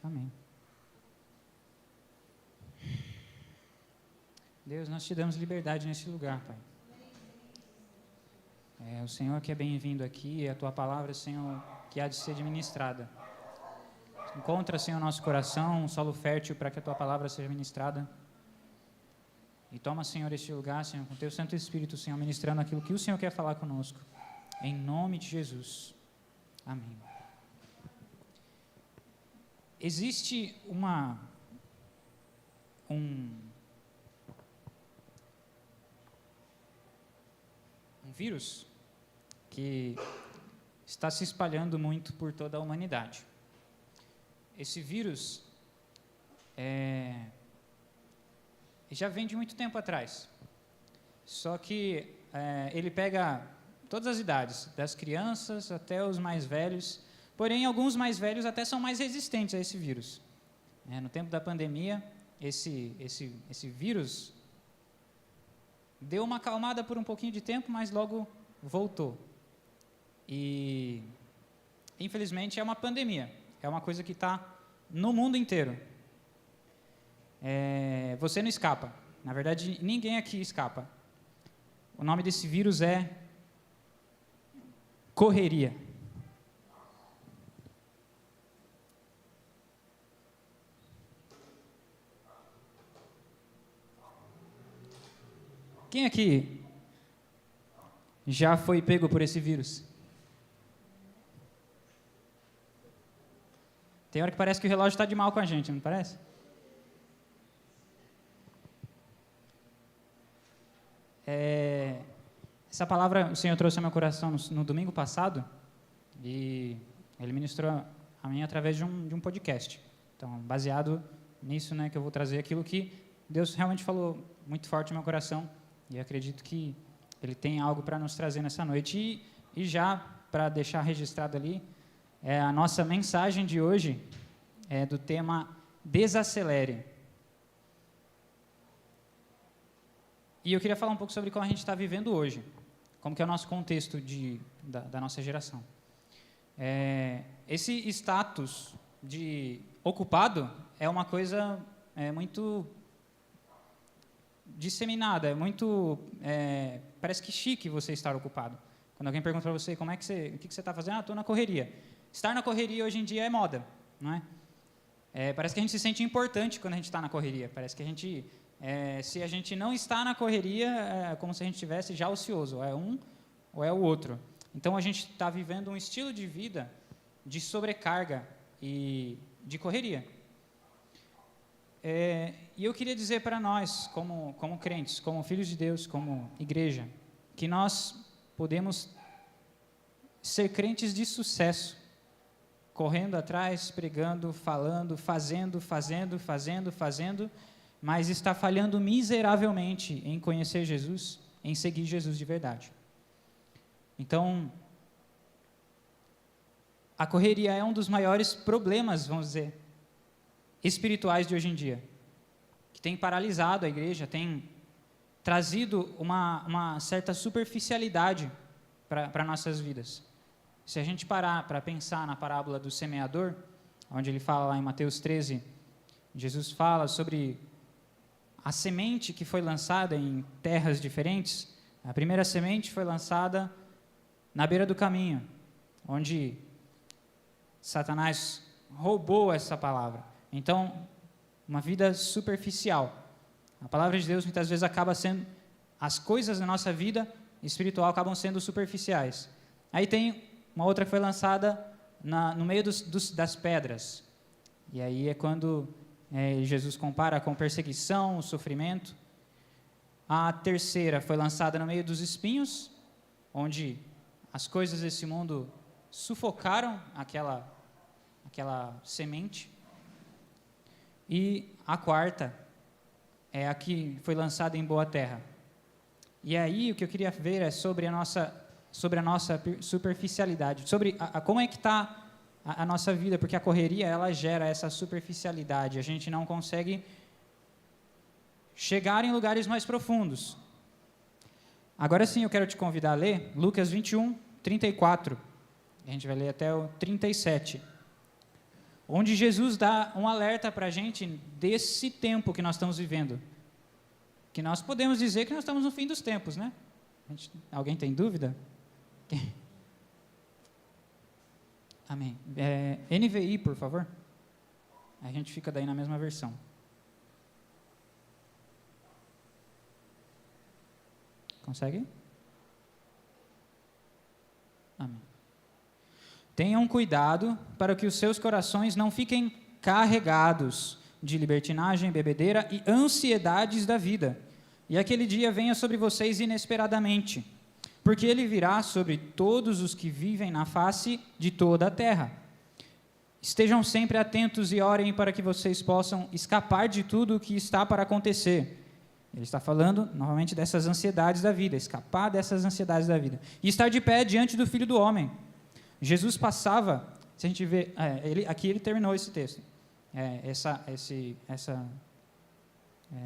Amém. Deus, nós te damos liberdade nesse lugar, Pai. O Senhor que é bem-vindo aqui, e a Tua palavra, Senhor, que há de ser ministrada. Encontra, Senhor, nosso coração, um solo fértil para que a Tua palavra seja ministrada. E toma, Senhor, este lugar, Senhor, com Teu Santo Espírito, Senhor, ministrando aquilo que o Senhor quer falar conosco. Em nome de Jesus. Amém. Existe um vírus que está se espalhando muito por toda a humanidade. Esse vírus já vem de muito tempo atrás, só que ele pega todas as idades, das crianças até os mais velhos, porém alguns mais velhos até são mais resistentes a esse vírus. No tempo da pandemia, esse vírus deu uma acalmada por um pouquinho de tempo, mas logo voltou. E, infelizmente, é uma pandemia. É uma coisa que está no mundo inteiro. Você não escapa. Na verdade, ninguém aqui escapa. O nome desse vírus é correria. Quem aqui já foi pego por esse vírus? Tem hora que parece que o relógio está de mal com a gente, não parece? Essa palavra o Senhor trouxe ao meu coração no domingo passado, e Ele ministrou a mim através de um podcast. Então, baseado nisso, que eu vou trazer aquilo que Deus realmente falou muito forte no meu coração. E acredito que Ele tem algo para nos trazer nessa noite. E já, para deixar registrado ali, a nossa mensagem de hoje é do tema Desacelere. E eu queria falar um pouco sobre como a gente está vivendo hoje, como que é o nosso contexto da nossa geração. Esse status de ocupado é uma coisa muito disseminada, parece que chique você estar ocupado. Quando alguém pergunta para você, o que você está fazendo? Estou na correria. Estar na correria hoje em dia é moda, não é? Parece que a gente se sente importante quando a gente está na correria. Parece que se a gente não está na correria, é como se a gente estivesse já ocioso, ou é um ou é o outro. Então a gente está vivendo um estilo de vida de sobrecarga e de correria. E eu queria dizer para nós, como crentes, como filhos de Deus, como igreja, que nós podemos ser crentes de sucesso, correndo atrás, pregando, falando, fazendo, mas está falhando miseravelmente em conhecer Jesus, em seguir Jesus de verdade. Então, a correria é um dos maiores problemas, vamos dizer, espirituais de hoje em dia, que tem paralisado a igreja, tem trazido uma certa superficialidade para nossas vidas. Se a gente parar para pensar na parábola do semeador, onde ele fala lá em Mateus 13, Jesus fala sobre a semente que foi lançada em terras diferentes. A primeira semente foi lançada na beira do caminho, onde Satanás roubou essa palavra. Então, uma vida superficial. A palavra de Deus muitas vezes acaba sendo, as coisas da nossa vida espiritual acabam sendo superficiais. Aí tem uma outra que foi lançada no meio das pedras. E aí é quando Jesus compara com perseguição, o sofrimento. A terceira foi lançada no meio dos espinhos, onde as coisas desse mundo sufocaram aquela semente. E a quarta é a que foi lançada em boa terra. E aí o que eu queria ver é sobre a nossa superficialidade, sobre como é que está a nossa vida, porque a correria ela gera essa superficialidade, a gente não consegue chegar em lugares mais profundos. Agora sim eu quero te convidar a ler Lucas 21, 34, a gente vai ler até o 37. onde Jesus dá um alerta para a gente desse tempo que nós estamos vivendo. Que nós podemos dizer que nós estamos no fim dos tempos, né? Alguém tem dúvida? Amém. NVI, por favor. A gente fica daí na mesma versão. Consegue? Amém. Tenham cuidado para que os seus corações não fiquem carregados de libertinagem, bebedeira e ansiedades da vida, e aquele dia venha sobre vocês inesperadamente, porque ele virá sobre todos os que vivem na face de toda a terra. Estejam sempre atentos e orem para que vocês possam escapar de tudo o que está para acontecer. Ele está falando, novamente, dessas ansiedades da vida, escapar dessas ansiedades da vida. E estar de pé diante do Filho do Homem. Jesus passava, se a gente vê, aqui ele terminou esse texto, essa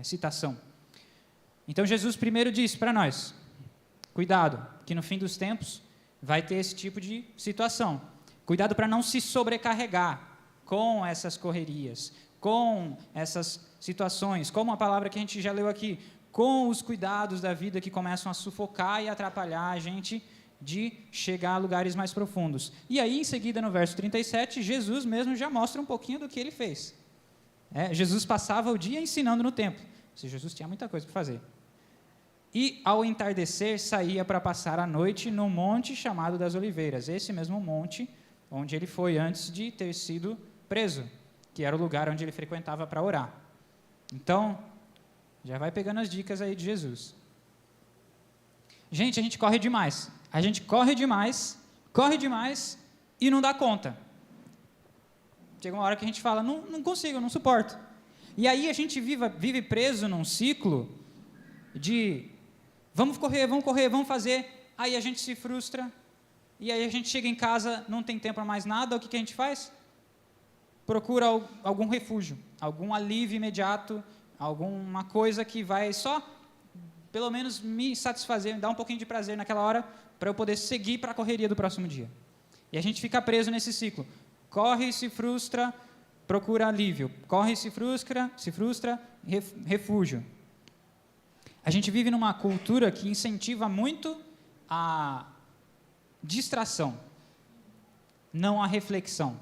citação. Então Jesus primeiro disse para nós, cuidado, que no fim dos tempos vai ter esse tipo de situação. Cuidado para não se sobrecarregar com essas correrias, com essas situações, como a palavra que a gente já leu aqui, com os cuidados da vida que começam a sufocar e atrapalhar a gente de chegar a lugares mais profundos. E aí, em seguida, no verso 37, Jesus mesmo já mostra um pouquinho do que ele fez. Jesus passava o dia ensinando no templo. Jesus tinha muita coisa para fazer. E, ao entardecer, saía para passar a noite no monte chamado das Oliveiras, esse mesmo monte onde ele foi antes de ter sido preso, que era o lugar onde ele frequentava para orar. Então, já vai pegando as dicas aí de Jesus. Gente, a gente corre demais. A gente corre demais e não dá conta. Chega uma hora que a gente fala, não consigo, não suporto. E aí a gente vive preso num ciclo de vamos correr, vamos fazer, aí a gente se frustra, e aí a gente chega em casa, não tem tempo para mais nada, o que a gente faz? Procura algum refúgio, algum alívio imediato, alguma coisa que vai só, pelo menos, me satisfazer, me dar um pouquinho de prazer naquela hora, para eu poder seguir para a correria do próximo dia. E a gente fica preso nesse ciclo. Corre, se frustra, procura alívio. Corre, se frustra, refúgio. A gente vive numa cultura que incentiva muito a distração, não a reflexão.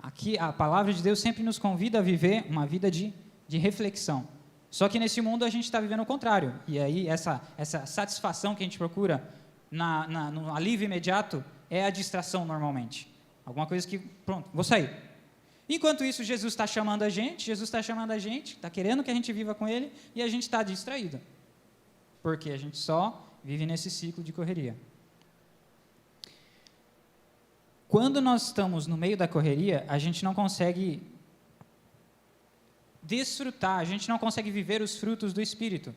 Aqui a palavra de Deus sempre nos convida a viver uma vida de reflexão. Só que nesse mundo a gente está vivendo o contrário. E aí essa satisfação que a gente procura no alívio imediato é a distração normalmente. Alguma coisa que, pronto, vou sair. Enquanto isso, Jesus está chamando a gente, está querendo que a gente viva com Ele, e a gente está distraído. Porque a gente só vive nesse ciclo de correria. Quando nós estamos no meio da correria, a gente não consegue desfrutar, a gente não consegue viver os frutos do Espírito.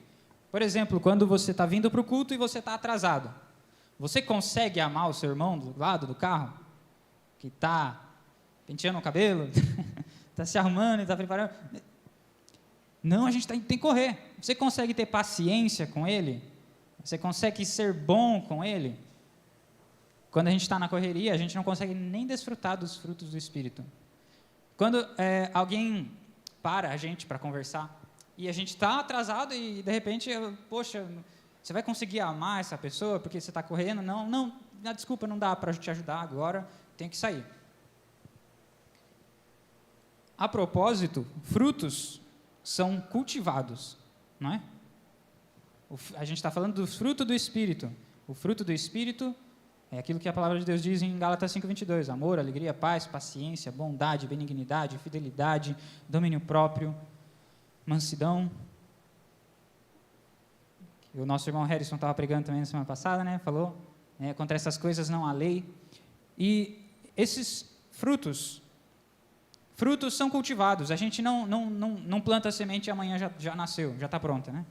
Por exemplo, quando você está vindo para o culto e você está atrasado, você consegue amar o seu irmão do lado do carro, que está penteando o cabelo, está se arrumando e está preparando? Não, a gente tem que correr. Você consegue ter paciência com ele? Você consegue ser bom com ele? Quando a gente está na correria, a gente não consegue nem desfrutar dos frutos do Espírito. Quando alguém para a gente para conversar, e a gente está atrasado e, de repente, poxa, você vai conseguir amar essa pessoa porque você está correndo? Não, desculpa, não dá para te ajudar agora, tem que sair. A propósito, frutos são cultivados, não é? A gente está falando do fruto do Espírito. O fruto do Espírito é aquilo que a palavra de Deus diz em Gálatas 5:22, amor, alegria, paz, paciência, bondade, benignidade, fidelidade, domínio próprio, mansidão. O nosso irmão Harrison estava pregando também na semana passada, né? Falou, contra essas coisas não há lei. E esses frutos são cultivados. A gente não planta a semente e amanhã já nasceu, já está pronta, né?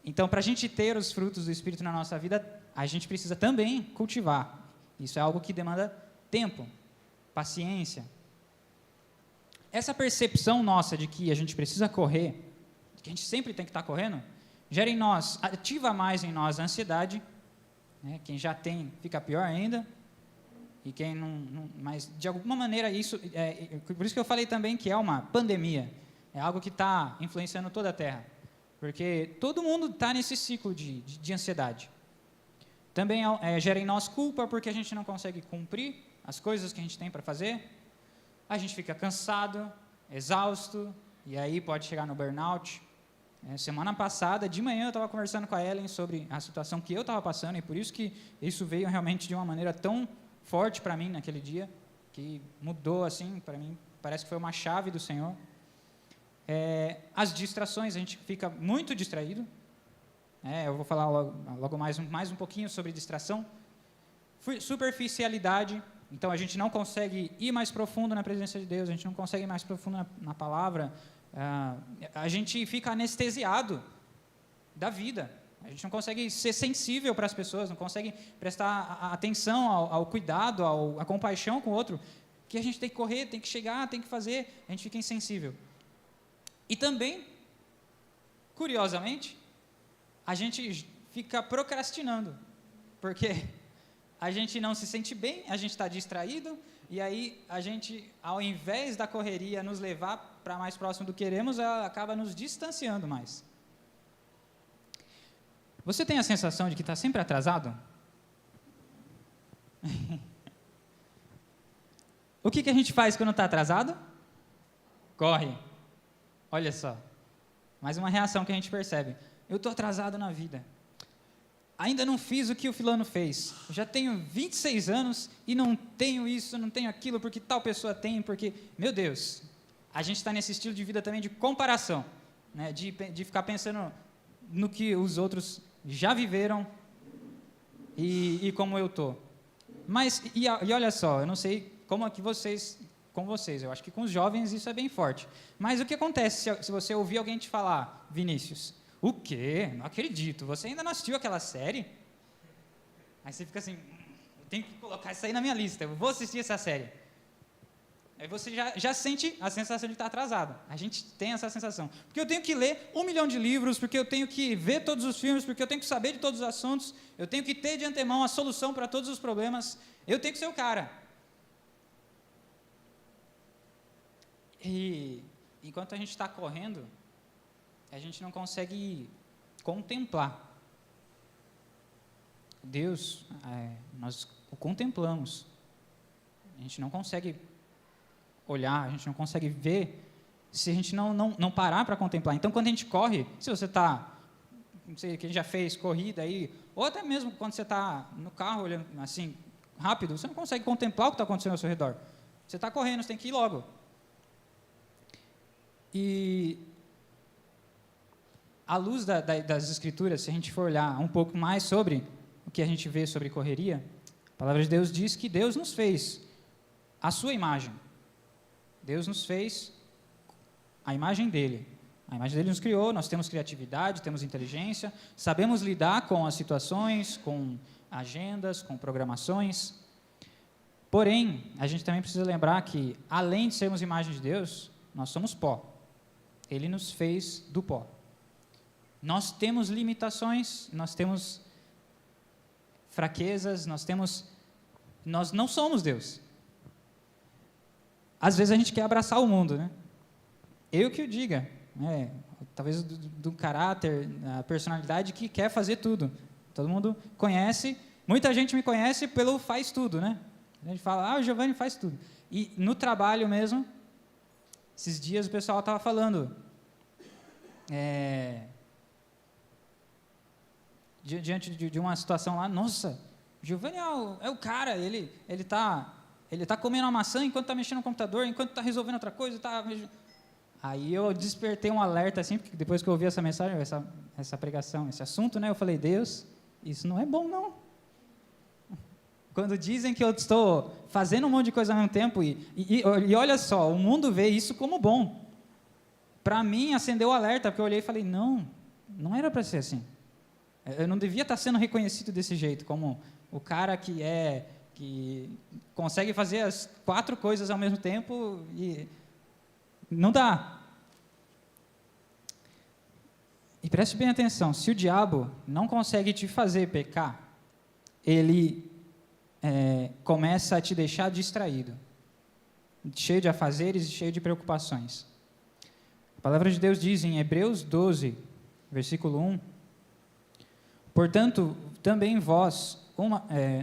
Então, para a gente ter os frutos do Espírito na nossa vida, a gente precisa também cultivar. Isso é algo que demanda tempo, paciência. Essa percepção nossa de que a gente precisa correr, que a gente sempre tem que estar correndo, gera em nós, ativa mais em nós a ansiedade, né? Quem já tem, fica pior ainda, e quem mas de alguma maneira isso, por isso que eu falei também que é uma pandemia, é algo que está influenciando toda a Terra, porque todo mundo está nesse ciclo de ansiedade. Também gera em nós culpa porque a gente não consegue cumprir as coisas que a gente tem para fazer, a gente fica cansado, exausto, e aí pode chegar no burnout. Semana passada, de manhã, eu estava conversando com a Ellen sobre a situação que eu estava passando, e por isso que isso veio realmente de uma maneira tão forte para mim naquele dia, que mudou, assim, para mim, parece que foi uma chave do Senhor. As distrações, a gente fica muito distraído. Eu vou falar logo mais um pouquinho sobre distração. Superficialidade, então a gente não consegue ir mais profundo na presença de Deus, a gente não consegue ir mais profundo na palavra, a gente fica anestesiado da vida, a gente não consegue ser sensível para as pessoas, não consegue prestar atenção ao cuidado, à compaixão com o outro, que a gente tem que correr, tem que chegar, tem que fazer, a gente fica insensível. E também, curiosamente, a gente fica procrastinando, porque a gente não se sente bem, a gente está distraído, e aí a gente, ao invés da correria nos levar para mais próximo do que queremos, ela acaba nos distanciando mais. Você tem a sensação de que está sempre atrasado? O que a gente faz quando está atrasado? Corre. Olha só, mais uma reação que a gente percebe. Eu estou atrasado na vida. Ainda não fiz o que o fulano fez. Eu já tenho 26 anos e não tenho isso, não tenho aquilo, porque tal pessoa tem, porque... Meu Deus, a gente está nesse estilo de vida também de comparação, né? De ficar pensando no que os outros já viveram e como eu estou. Mas, e olha só, eu não sei como é que com vocês, eu acho que com os jovens isso é bem forte. Mas o que acontece se você ouvir alguém te falar, Vinícius... O quê? Não acredito. Você ainda não assistiu aquela série? Aí você fica assim, eu tenho que colocar isso aí na minha lista, eu vou assistir essa série. Aí você já sente a sensação de estar atrasado. A gente tem essa sensação. Porque eu tenho que ler 1 milhão de livros, porque eu tenho que ver todos os filmes, porque eu tenho que saber de todos os assuntos, eu tenho que ter de antemão a solução para todos os problemas, eu tenho que ser o cara. E enquanto a gente está correndo, a gente não consegue contemplar Deus, nós o contemplamos, a gente não consegue olhar, a gente não consegue ver, se a gente não parar para contemplar. Então, quando a gente corre, se você está, não sei, quem já fez corrida aí, ou até mesmo quando você está no carro, olhando assim, rápido, você não consegue contemplar o que está acontecendo ao seu redor. Você está correndo, você tem que ir logo. E à luz das Escrituras, se a gente for olhar um pouco mais sobre o que a gente vê sobre correria, a palavra de Deus diz que Deus nos fez a sua imagem. Deus nos fez a imagem dele. A imagem dele nos criou, nós temos criatividade, temos inteligência, sabemos lidar com as situações, com agendas, com programações. Porém, a gente também precisa lembrar que, além de sermos imagem de Deus, nós somos pó. Ele nos fez do pó. Nós temos limitações, nós temos fraquezas, nós não somos Deus. Às vezes a gente quer abraçar o mundo, né? Eu que o diga, talvez do caráter, a personalidade que quer fazer tudo. Todo mundo conhece, muita gente me conhece pelo faz tudo, né? A gente fala, o Giovanni faz tudo. E no trabalho mesmo, esses dias o pessoal estava falando, diante de uma situação lá, nossa, Giovanni é o cara, ele tá comendo uma maçã enquanto está mexendo no computador, enquanto está resolvendo outra coisa, Aí eu despertei um alerta, assim, porque depois que eu ouvi essa mensagem, essa pregação, esse assunto, né, eu falei, Deus, isso não é bom, não. Quando dizem que eu estou fazendo um monte de coisa ao mesmo tempo, e olha só, o mundo vê isso como bom. Para mim, acendeu o alerta, porque eu olhei e falei, não era para ser assim. Eu não devia estar sendo reconhecido desse jeito, como o cara que consegue fazer as 4 coisas ao mesmo tempo e não dá. E preste bem atenção, se o diabo não consegue te fazer pecar, ele começa a te deixar distraído, cheio de afazeres e cheio de preocupações. A palavra de Deus diz em Hebreus 12, versículo 1, portanto, também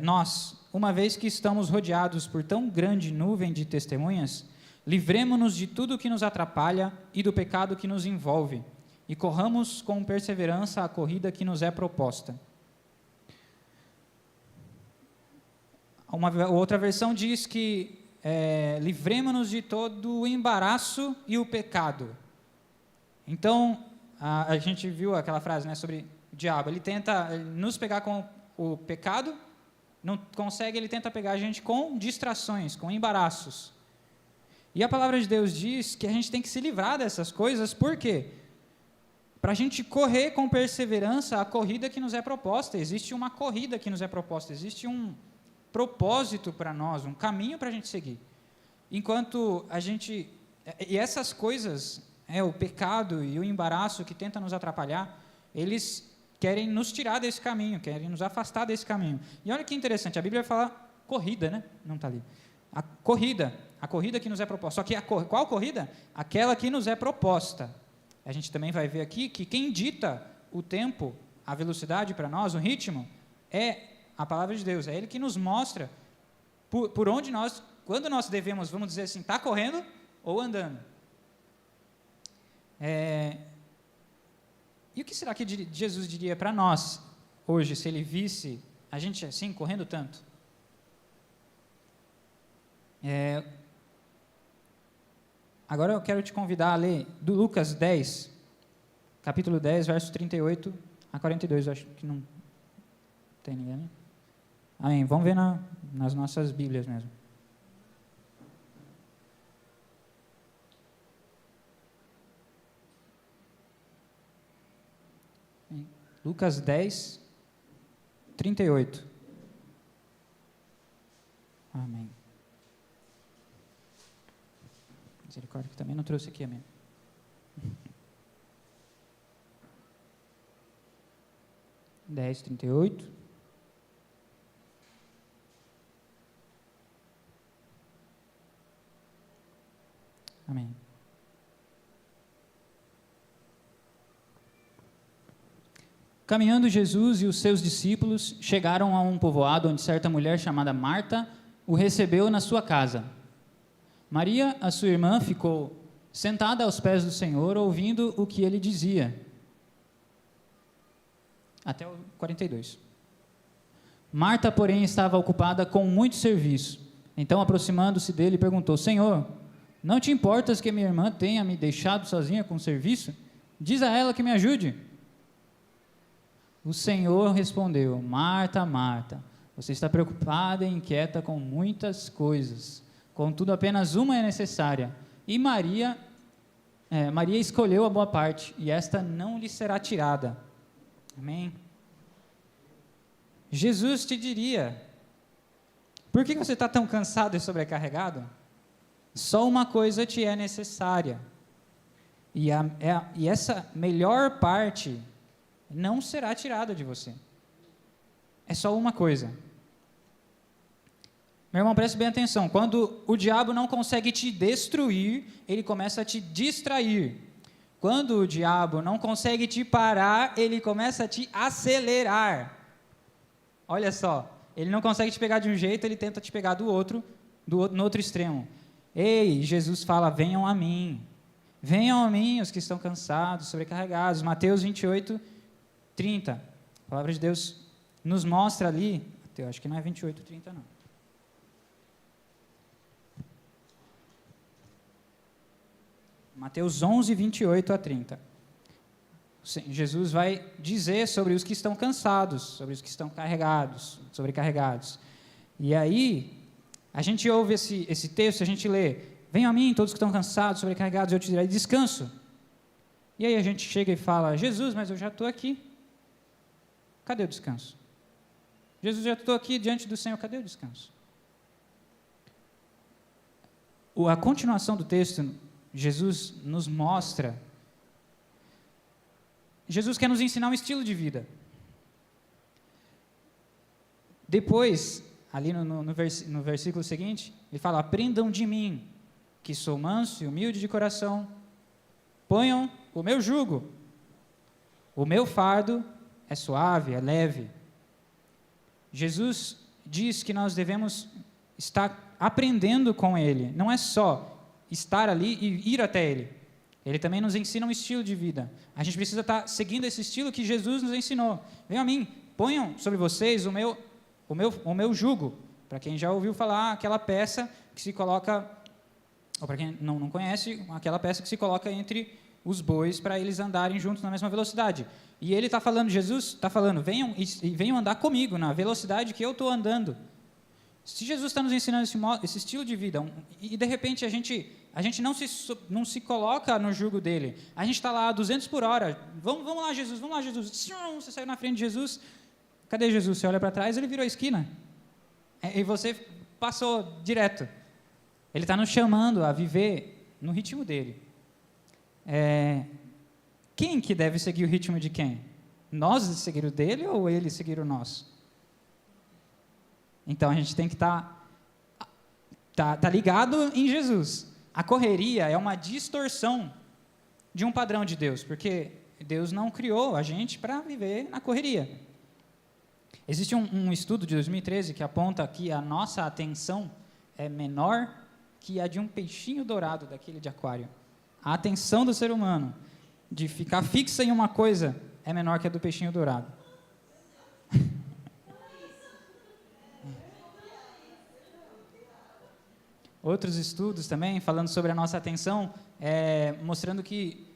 nós, uma vez que estamos rodeados por tão grande nuvem de testemunhas, livremo-nos de tudo que nos atrapalha e do pecado que nos envolve, e corramos com perseverança a corrida que nos é proposta. Uma outra versão diz que livremo-nos de todo o embaraço e o pecado. Então, a gente viu aquela frase, né, sobre o diabo. Ele tenta nos pegar com o pecado, não consegue, ele tenta pegar a gente com distrações, com embaraços. E a palavra de Deus diz que a gente tem que se livrar dessas coisas, por quê? Para a gente correr com perseverança a corrida que nos é proposta. Existe uma corrida que nos é proposta, existe um propósito para nós, um caminho para a gente seguir. Enquanto a gente... E essas coisas, o pecado e o embaraço que tenta nos atrapalhar, eles querem nos tirar desse caminho, querem nos afastar desse caminho. E olha que interessante, a Bíblia fala corrida, né? Não está ali. A corrida que nos é proposta. Só que qual corrida? Aquela que nos é proposta. A gente também vai ver aqui que quem dita o tempo, a velocidade para nós, o ritmo, é a palavra de Deus. É Ele que nos mostra por onde nós, quando nós devemos, vamos dizer assim, estar correndo ou andando. E o que será que Jesus diria para nós hoje, se Ele visse a gente assim, correndo tanto? Agora eu quero te convidar a ler do Lucas 10, capítulo 10, verso 38 a 42, eu acho que não tem ninguém, né? Amém, vamos ver nas nossas Bíblias mesmo. Lucas 10, 38. Amém. Misericórdia, que também não trouxe aqui, amém. Dez, 38. Amém. Caminhando Jesus e os seus discípulos chegaram a um povoado onde certa mulher chamada Marta o recebeu na sua casa. Maria, a sua irmã, ficou sentada aos pés do Senhor, ouvindo o que ele dizia. Até o 42. Marta, porém, estava ocupada com muito serviço. Então, aproximando-se dele, perguntou: Senhor, não te importas que minha irmã tenha me deixado sozinha com o serviço? Diz a ela que me ajude. O Senhor respondeu: Marta, Marta, você está preocupada e inquieta com muitas coisas. Contudo, apenas uma é necessária. E Maria escolheu a boa parte, e esta não lhe será tirada. Amém? Jesus te diria: por que você está tão cansado e sobrecarregado? Só uma coisa te é necessária. E essa melhor parte não será tirada de você. É só uma coisa. Meu irmão, preste bem atenção. Quando o diabo não consegue te destruir, ele começa a te distrair. Quando o diabo não consegue te parar, ele começa a te acelerar. Olha só, ele não consegue te pegar de um jeito, ele tenta te pegar no outro extremo. Ei, Jesus fala: venham a mim os que estão cansados, sobrecarregados. Mateus 28, 30. A palavra de Deus nos mostra ali, eu acho que não é 28, 30 não. Mateus 11, 28 a 30. Jesus vai dizer sobre os que estão cansados, sobre os que estão sobrecarregados. E aí, a gente ouve esse texto, a gente lê: venham a mim todos que estão cansados, sobrecarregados, eu te darei descanso. E aí a gente chega e fala: Jesus, mas eu já estou aqui. Cadê o descanso? Jesus, já estou aqui diante do Senhor, cadê o descanso? A continuação do texto, Jesus nos mostra, Jesus quer nos ensinar um estilo de vida. Depois, ali no versículo seguinte, ele fala: aprendam de mim, que sou manso e humilde de coração, ponham o meu jugo, o meu fardo é suave, é leve. Jesus diz que nós devemos estar aprendendo com Ele, não é só estar ali e ir até Ele. Ele também nos ensina um estilo de vida. A gente precisa estar seguindo esse estilo que Jesus nos ensinou. Venham a mim, ponham sobre vocês o meu jugo. Para quem já ouviu falar, aquela peça que se coloca, ou para quem não conhece, aquela peça que se coloca entre os bois para eles andarem juntos na mesma velocidade. E ele está falando, Jesus está falando, venham andar comigo na velocidade que eu estou andando. Se Jesus está nos ensinando esse estilo de vida, e de repente a gente não se coloca no jugo dele, a gente está lá a 200 por hora, vamos lá Jesus, você saiu na frente de Jesus, cadê Jesus? Você olha para trás, ele virou a esquina, e você passou direto. Ele está nos chamando a viver no ritmo dele. Quem que deve seguir o ritmo de quem? Nós seguir o dele ou ele seguir o nosso? Então a gente tem que estar ligado em Jesus. A correria é uma distorção de um padrão de Deus, porque Deus não criou a gente para viver na correria. Existe um estudo de 2013 que aponta que a nossa atenção é menor que a de um peixinho dourado daquele de aquário. A atenção do ser humano de ficar fixa em uma coisa é menor que a do peixinho dourado. Outros estudos também, falando sobre a nossa atenção, mostrando que...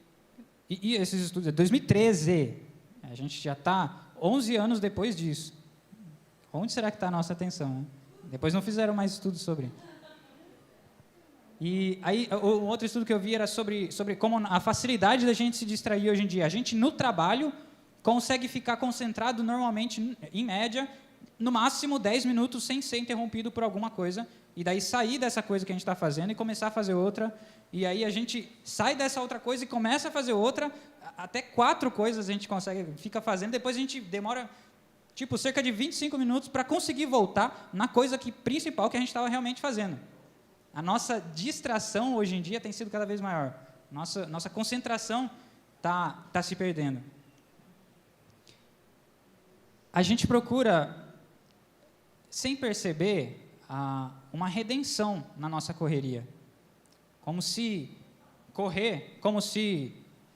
E esses estudos, 2013, a gente já está 11 anos depois disso. Onde será que está a nossa atenção? Né? Depois não fizeram mais estudos sobre. E aí, um outro estudo que eu vi era sobre como a facilidade da gente se distrair hoje em dia. A gente, no trabalho, consegue ficar concentrado normalmente, em média, no máximo 10 minutos sem ser interrompido por alguma coisa, e daí sair dessa coisa que a gente está fazendo e começar a fazer outra, e aí a gente sai dessa outra coisa e começa a fazer outra, até 4 coisas a gente fica fazendo, depois a gente demora cerca de 25 minutos para conseguir voltar na coisa principal que a gente estava realmente fazendo. A nossa distração hoje em dia tem sido cada vez maior, nossa concentração está se perdendo. A gente procura, sem perceber, uma redenção na nossa correria. Como se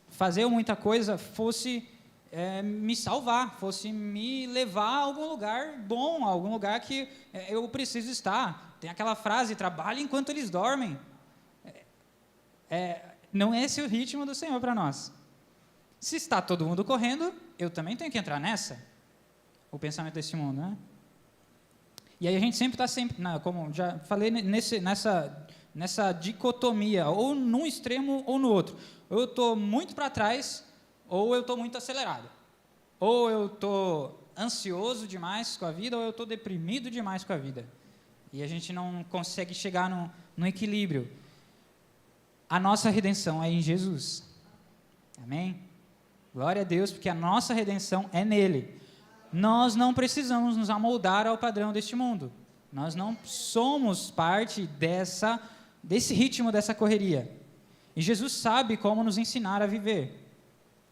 fazer muita coisa fosse me salvar, fosse me levar a algum lugar bom, a algum lugar que eu preciso estar. Tem aquela frase, trabalhe enquanto eles dormem. Não é esse o ritmo do Senhor para nós. Se está todo mundo correndo, eu também tenho que entrar nessa. O pensamento desse mundo, né? E aí a gente sempre está, como já falei, nessa dicotomia, ou num extremo ou no outro. Ou eu estou muito para trás, ou eu estou muito acelerado. Ou eu estou ansioso demais com a vida, ou eu estou deprimido demais com a vida. E a gente não consegue chegar no equilíbrio. A nossa redenção é em Jesus. Amém? Glória a Deus, porque a nossa redenção é nele. Nós não precisamos nos amoldar ao padrão deste mundo. Nós não somos parte desse ritmo, dessa correria. E Jesus sabe como nos ensinar a viver.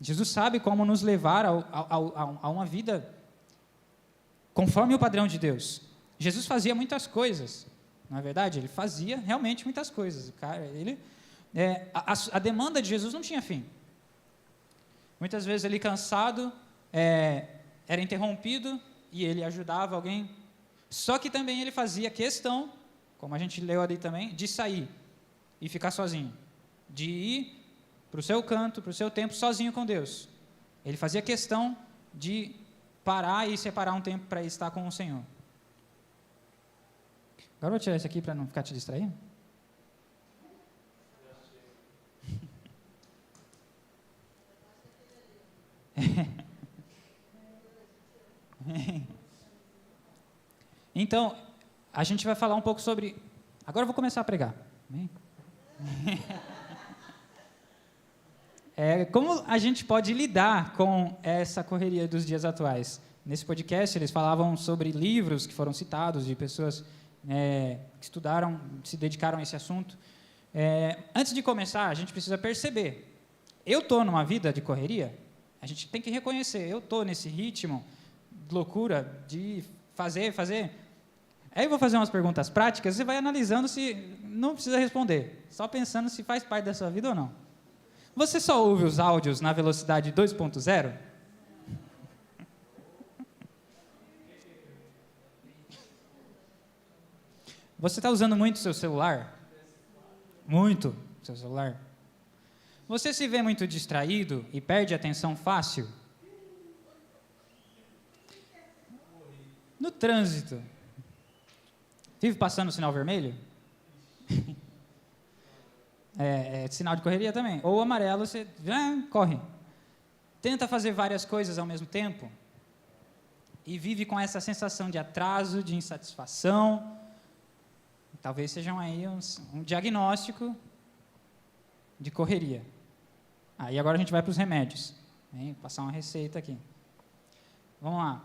Jesus sabe como nos levar a uma vida conforme o padrão de Deus. Jesus fazia muitas coisas, não é verdade? Ele fazia realmente muitas coisas. A demanda de Jesus não tinha fim. Muitas vezes ele cansado, era interrompido e ele ajudava alguém. Só que também ele fazia questão, como a gente leu ali também, de sair e ficar sozinho. De ir para o seu canto, para o seu tempo, sozinho com Deus. Ele fazia questão de parar e separar um tempo para estar com o Senhor. Agora eu vou tirar isso aqui para não ficar te distraindo. Então, a gente vai falar um pouco sobre... Agora eu vou começar a pregar. Como a gente pode lidar com essa correria dos dias atuais? nesse podcast, eles falavam sobre livros que foram citados, de pessoas que estudaram, se dedicaram a esse assunto. Antes de começar, a gente precisa perceber, eu estou numa vida de correria, a gente tem que reconhecer, eu estou nesse ritmo de loucura, de fazer. Aí eu vou fazer umas perguntas práticas, você vai analisando se não precisa responder, só pensando se faz parte da sua vida ou não. Você só ouve os áudios na velocidade 2.0? Você está usando muito o seu celular? Muito seu celular? Você se vê muito distraído e perde a atenção fácil? No trânsito, vive passando o sinal vermelho? Sinal de correria também. Ou amarelo, você corre. Tenta fazer várias coisas ao mesmo tempo e vive com essa sensação de atraso, de insatisfação. Talvez sejam aí um diagnóstico de correria. Aí agora a gente vai para os remédios. Vou passar uma receita aqui. Vamos lá.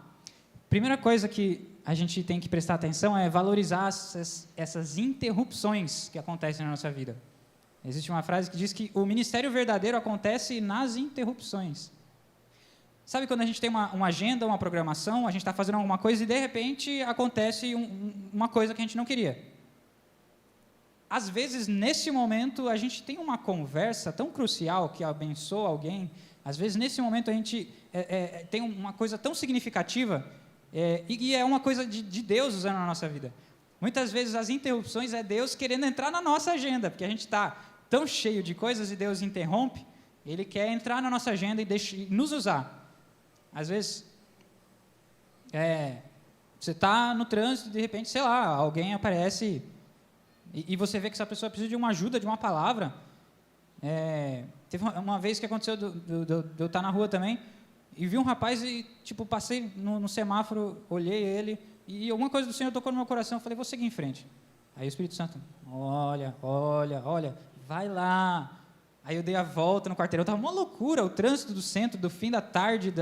Primeira coisa que a gente tem que prestar atenção é valorizar essas interrupções que acontecem na nossa vida. Existe uma frase que diz que o ministério verdadeiro acontece nas interrupções. Sabe quando a gente tem uma agenda, uma programação, a gente está fazendo alguma coisa e de repente acontece uma coisa que a gente não queria. Às vezes, nesse momento, a gente tem uma conversa tão crucial que abençoa alguém. Às vezes, nesse momento, a gente tem uma coisa tão significativa e é uma coisa de Deus usando na nossa vida. Muitas vezes, as interrupções é Deus querendo entrar na nossa agenda, porque a gente está tão cheio de coisas e Deus interrompe. Ele quer entrar na nossa agenda e nos usar. Às vezes, você está no trânsito e, de repente, sei lá, alguém aparece e você vê que essa pessoa precisa de uma ajuda, de uma palavra. Teve uma vez que aconteceu de eu estar na rua também e vi um rapaz e, passei no semáforo, olhei ele e alguma coisa do Senhor tocou no meu coração. Eu falei, vou seguir em frente. Aí o Espírito Santo, olha, vai lá. Aí eu dei a volta no quarteirão, estava uma loucura, o trânsito do centro, do fim da tarde,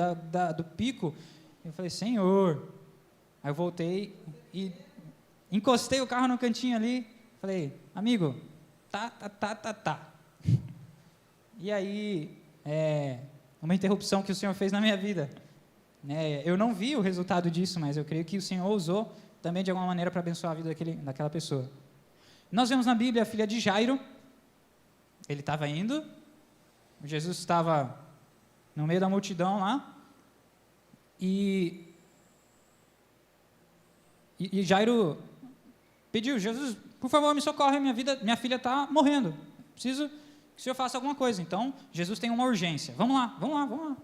do pico. Eu falei, Senhor. Aí eu voltei e encostei o carro no cantinho ali, falei, amigo, tá. E aí, uma interrupção que o Senhor fez na minha vida. Eu não vi o resultado disso, mas eu creio que o Senhor usou também de alguma maneira para abençoar a vida daquela pessoa. Nós vemos na Bíblia a filha de Jairo. Ele estava indo, Jesus estava no meio da multidão lá, e Jairo pediu, Jesus, por favor, me socorre, minha filha está morrendo, preciso que o Senhor faça alguma coisa. Então, Jesus tem uma urgência, vamos lá.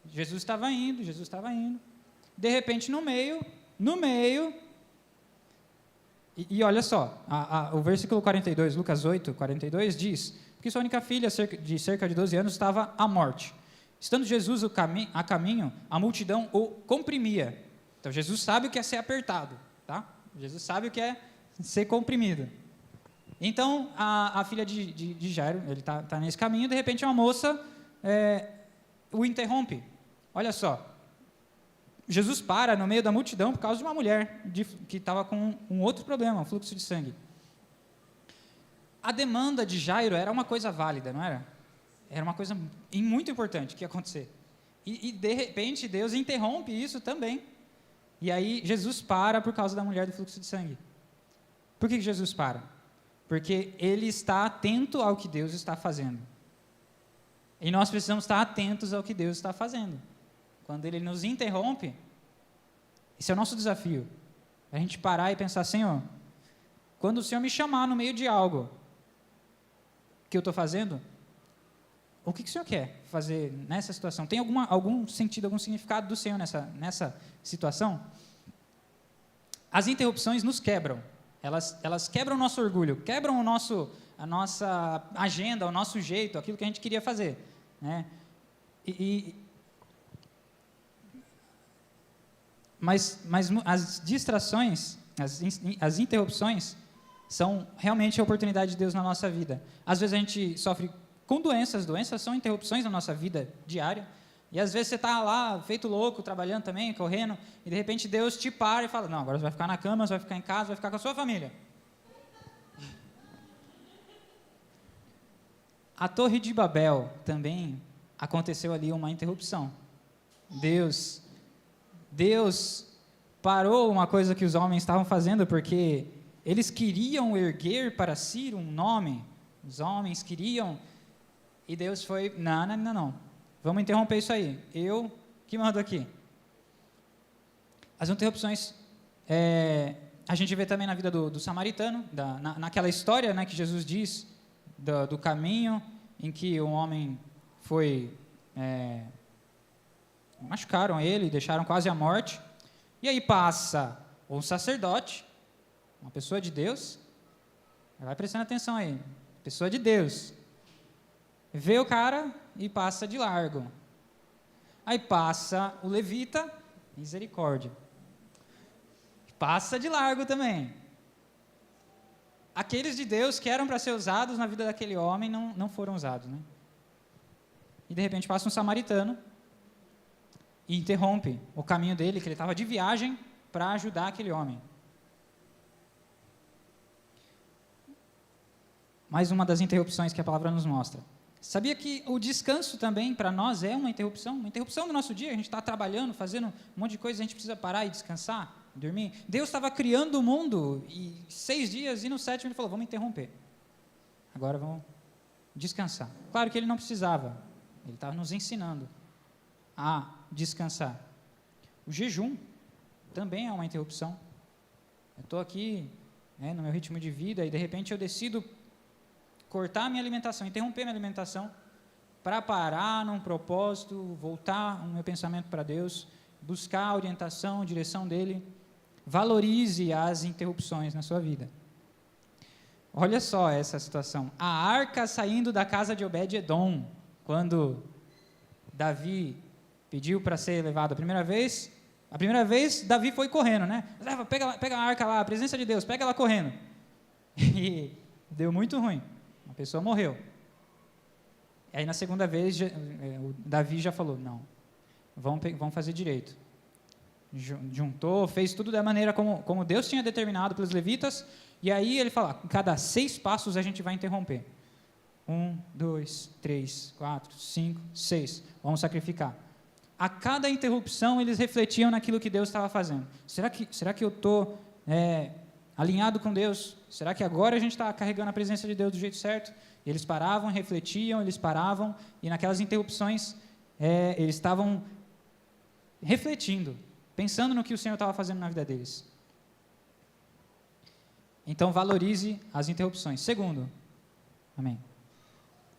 Jesus estava indo, de repente no meio, e olha só, o versículo 42, Lucas 8, 42, diz, porque sua única filha, de cerca de 12 anos, estava à morte. Estando Jesus a caminho, a multidão o comprimia. Então, Jesus sabe o que é ser apertado, tá? Jesus sabe o que é ser comprimido. Então, a filha de Jairo, ele está nesse caminho, de repente uma moça o interrompe. Olha só, Jesus para no meio da multidão por causa de uma mulher que estava com um outro problema, um fluxo de sangue. A demanda de Jairo era uma coisa válida, não era? Era uma coisa muito importante que ia acontecer. E de repente, Deus interrompe isso também. E aí, Jesus para por causa da mulher do fluxo de sangue. Por que Jesus para? Porque ele está atento ao que Deus está fazendo. E nós precisamos estar atentos ao que Deus está fazendo. Quando ele nos interrompe, esse é o nosso desafio. A gente parar e pensar, Senhor, quando o Senhor me chamar no meio de algo que eu estou fazendo, o que o Senhor quer fazer nessa situação? Tem algum sentido, algum significado do Senhor nessa situação? As interrupções nos quebram. Elas quebram o nosso orgulho, quebram a nossa agenda, o nosso jeito, aquilo que a gente queria fazer, né? Mas as distrações, as interrupções, são realmente a oportunidade de Deus na nossa vida. Às vezes a gente sofre com doenças são interrupções na nossa vida diária, E às vezes você está lá, feito louco, trabalhando também, correndo, e de repente Deus te para e fala, não, agora você vai ficar na cama, você vai ficar em casa, vai ficar com a sua família. A Torre de Babel também aconteceu ali uma interrupção. Deus parou uma coisa que os homens estavam fazendo, porque eles queriam erguer para si um nome, os homens queriam, e Deus foi, não, vamos interromper isso aí, eu que mando aqui. As interrupções, a gente vê também na vida do samaritano, naquela história, né, que Jesus diz, do caminho em que um homem foi, machucaram ele, deixaram quase à morte, e aí passa um sacerdote, uma pessoa de Deus, vai prestando atenção aí, pessoa de Deus, vê o cara e passa de largo. Aí passa o levita, misericórdia, passa de largo também. Aqueles de Deus que eram para ser usados na vida daquele homem não foram usados, né? E de repente passa um samaritano e interrompe o caminho dele, que ele estava de viagem para ajudar aquele homem. Mais uma das interrupções que a palavra nos mostra. Sabia que o descanso também para nós é uma interrupção do nosso dia? A gente está trabalhando, fazendo um monte de coisa, a gente precisa parar e descansar, dormir. Deus estava criando o mundo e 6 dias, e no 7º ele falou, vamos interromper. Agora vamos descansar. Claro que ele não precisava, ele estava nos ensinando a descansar. O jejum também é uma interrupção. Eu estou aqui, no meu ritmo de vida, e de repente eu decido cortar minha alimentação, interromper minha alimentação, para parar num propósito, voltar o meu pensamento para Deus, buscar a orientação, a direção dele. Valorize as interrupções na sua vida. Olha só essa situação. A arca saindo da casa de Obed-Edom, quando Davi pediu para ser levado a primeira vez, Davi foi correndo, né? Pega a arca lá, a presença de Deus, pega ela correndo. E deu muito ruim. Uma pessoa morreu. E aí na segunda vez, o Davi já falou, não, vamos fazer direito. Juntou, fez tudo da maneira como Deus tinha determinado pelos levitas, e aí ele fala, cada 6 passos a gente vai interromper. 1, 2, 3, 4, 5, 6, vamos sacrificar. A cada interrupção eles refletiam naquilo que Deus estava fazendo. Será que eu estou alinhado com Deus? Será que agora a gente está carregando a presença de Deus do jeito certo? E eles paravam, refletiam, e naquelas interrupções eles estavam refletindo, pensando no que o Senhor estava fazendo na vida deles. Então valorize as interrupções. Segundo, amém.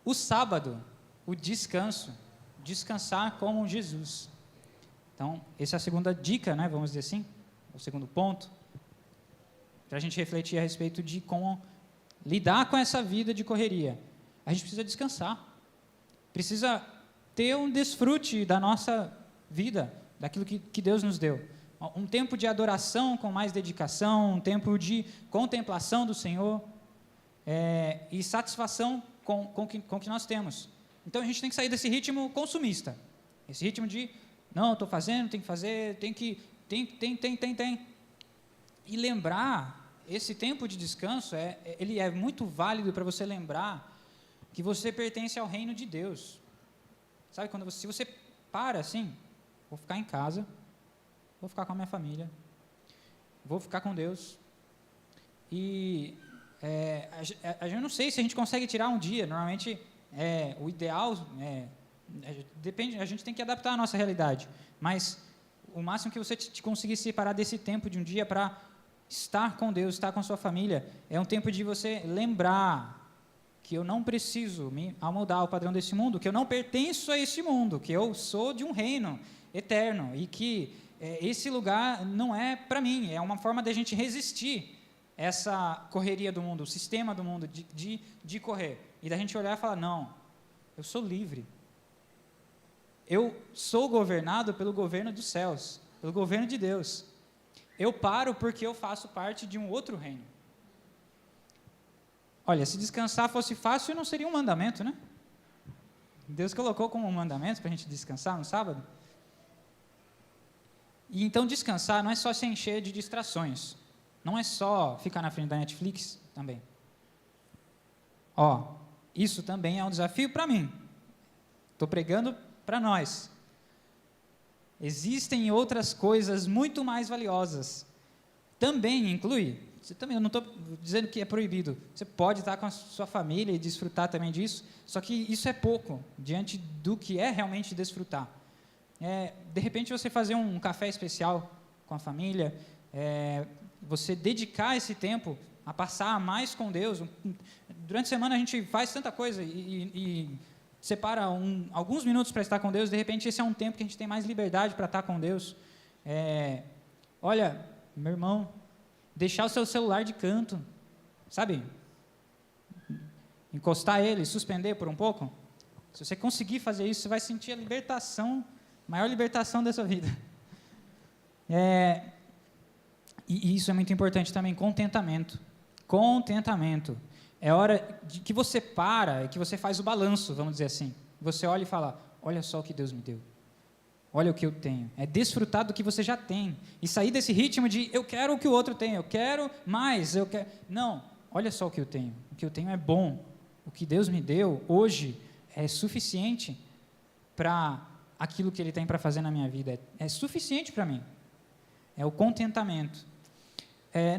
O sábado, o descanso, descansar como Jesus. Então, essa é a segunda dica, né, vamos dizer assim, o segundo ponto, para a gente refletir a respeito de como lidar com essa vida de correria. A gente precisa descansar, precisa ter um desfrute da nossa vida, daquilo que Deus nos deu. Um tempo de adoração com mais dedicação, um tempo de contemplação do Senhor e satisfação com o que nós temos. Então a gente tem que sair desse ritmo consumista, esse ritmo de, não, estou fazendo, tem que fazer, tem. E lembrar, esse tempo de descanso, ele é muito válido para você lembrar que você pertence ao reino de Deus. Sabe, se você para assim, vou ficar em casa, vou ficar com a minha família, vou ficar com Deus. E eu não sei se a gente consegue tirar um dia, normalmente o ideal, depende, a gente tem que adaptar a nossa realidade, mas o máximo que você conseguir separar desse tempo de um dia para estar com Deus, estar com a sua família, é um tempo de você lembrar que eu não preciso me amoldar ao padrão desse mundo, que eu não pertenço a esse mundo, que eu sou de um reino eterno e que esse lugar não é para mim, é uma forma de a gente resistir essa correria do mundo, o sistema do mundo de correr, e da gente olhar e falar, não, eu sou livre, eu sou governado pelo governo dos céus, pelo governo de Deus, eu paro porque eu faço parte de um outro reino. Olha, se descansar fosse fácil, não seria um mandamento, né? Deus colocou como mandamento para a gente descansar no sábado. E então descansar não é só se encher de distrações. Não é só ficar na frente da Netflix também. Isso também é um desafio para mim. Estou pregando para nós. Existem outras coisas muito mais valiosas. Também inclui, eu não estou dizendo que é proibido, você pode estar com a sua família e desfrutar também disso, só que isso é pouco, diante do que é realmente desfrutar. De repente você fazer um café especial com a família, você dedicar esse tempo a passar mais com Deus. Durante a semana a gente faz tanta coisa e separa alguns minutos para estar com Deus. De repente esse é um tempo que a gente tem mais liberdade para estar com Deus. Olha, meu irmão, deixar o seu celular de canto, sabe? Encostar ele, suspender por um pouco. Se você conseguir fazer isso, você vai sentir a libertação, maior libertação da sua vida. E isso é muito importante também, contentamento. Contentamento. É hora que você para, que você faz o balanço, vamos dizer assim. Você olha e fala, olha só o que Deus me deu. Olha o que eu tenho. É desfrutar do que você já tem. E sair desse ritmo de, eu quero o que o outro tem, eu quero mais, eu quero... Não, olha só o que eu tenho. O que eu tenho é bom. O que Deus me deu hoje é suficiente para aquilo que Ele tem para fazer na minha vida. É suficiente para mim. É o contentamento.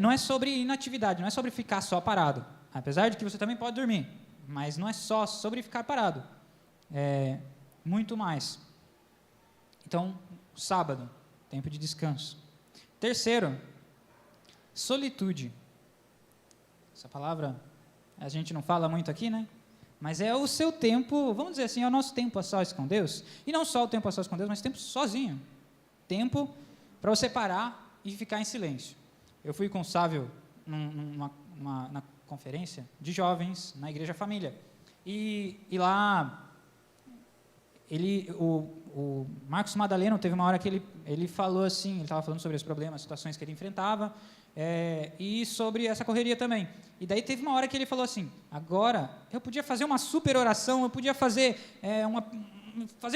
Não é sobre inatividade, não é sobre ficar só parado. Apesar de que você também pode dormir, mas não é só sobre ficar parado. É muito mais. Então, sábado, tempo de descanso. Terceiro, solitude. Essa palavra a gente não fala muito aqui, né? Mas é o seu tempo, vamos dizer assim, é o nosso tempo a sós com Deus. E não só o tempo a sós com Deus, mas tempo sozinho. Tempo para você parar e ficar em silêncio. Eu fui com o Sávio na conferência de jovens na Igreja Família. E lá, o Marcos Madaleno teve uma hora que ele falou assim, ele estava falando sobre os problemas, as situações que ele enfrentava, e sobre essa correria também. E daí teve uma hora que ele falou assim, agora eu podia fazer uma super oração, eu podia fazer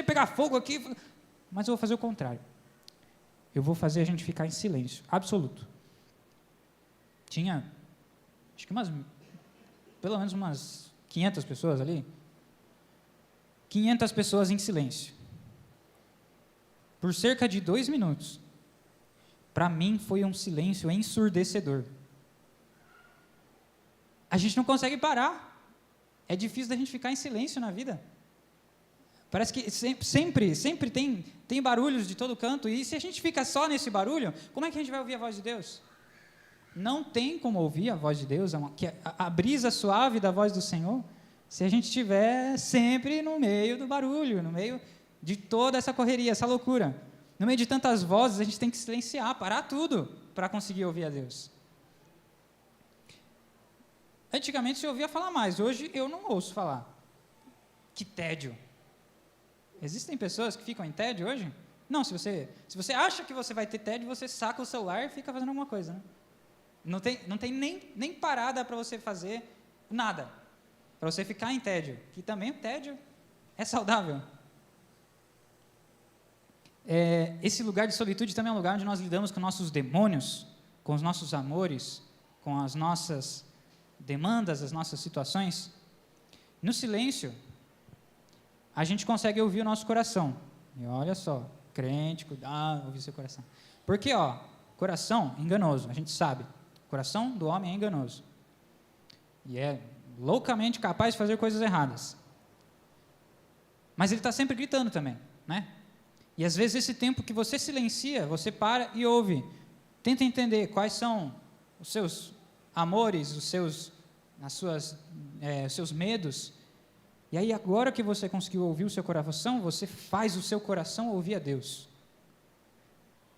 pegar fogo aqui, mas eu vou fazer o contrário. Eu vou fazer a gente ficar em silêncio, absoluto. Tinha, acho que pelo menos umas 500 pessoas ali. 500 pessoas em silêncio. Por cerca de 2 minutos. Para mim foi um silêncio ensurdecedor. A gente não consegue parar. É difícil da gente ficar em silêncio na vida. Parece que sempre tem barulhos de todo canto. E se a gente fica só nesse barulho, como é que a gente vai ouvir a voz de Deus? Não tem como ouvir a voz de Deus, a brisa suave da voz do Senhor, se a gente estiver sempre no meio do barulho, no meio de toda essa correria, essa loucura. No meio de tantas vozes, a gente tem que silenciar, parar tudo para conseguir ouvir a Deus. Antigamente se ouvia falar mais, hoje eu não ouço falar. Que tédio. Existem pessoas que ficam em tédio hoje? Não, se você acha que você vai ter tédio, você saca o celular e fica fazendo alguma coisa, né? Não tem nem parada para você fazer nada, para você ficar em tédio, que também o tédio é saudável. Esse lugar de solitude também é um lugar onde nós lidamos com nossos demônios, com os nossos amores, com as nossas demandas, as nossas situações. No silêncio, a gente consegue ouvir o nosso coração. E olha só, crente, cuidado, ouvir seu coração. Porque, coração é enganoso, a gente sabe. O coração do homem é enganoso. E é loucamente capaz de fazer coisas erradas. Mas ele está sempre gritando também, né? E às vezes esse tempo que você silencia, você para e ouve. Tenta entender quais são os seus amores, os seus medos. E aí agora que você conseguiu ouvir o seu coração, você faz o seu coração ouvir a Deus.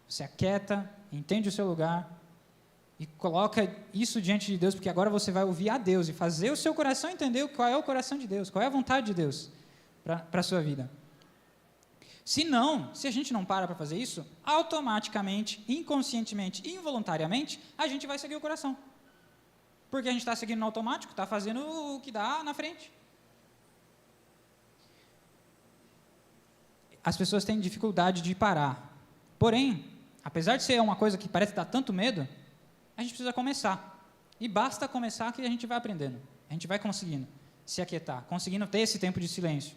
Você aquieta, entende o seu lugar e coloca isso diante de Deus, porque agora você vai ouvir a Deus e fazer o seu coração entender qual é o coração de Deus, qual é a vontade de Deus para a sua vida. Se a gente não para fazer isso, automaticamente, inconscientemente, involuntariamente, a gente vai seguir o coração. Porque a gente está seguindo no automático, está fazendo o que dá na frente. as pessoas têm dificuldade de parar. Porém, apesar de ser uma coisa que parece dar tanto medo, a gente precisa começar. E basta começar que a gente vai aprendendo. A gente vai conseguindo se aquietar, conseguindo ter esse tempo de silêncio.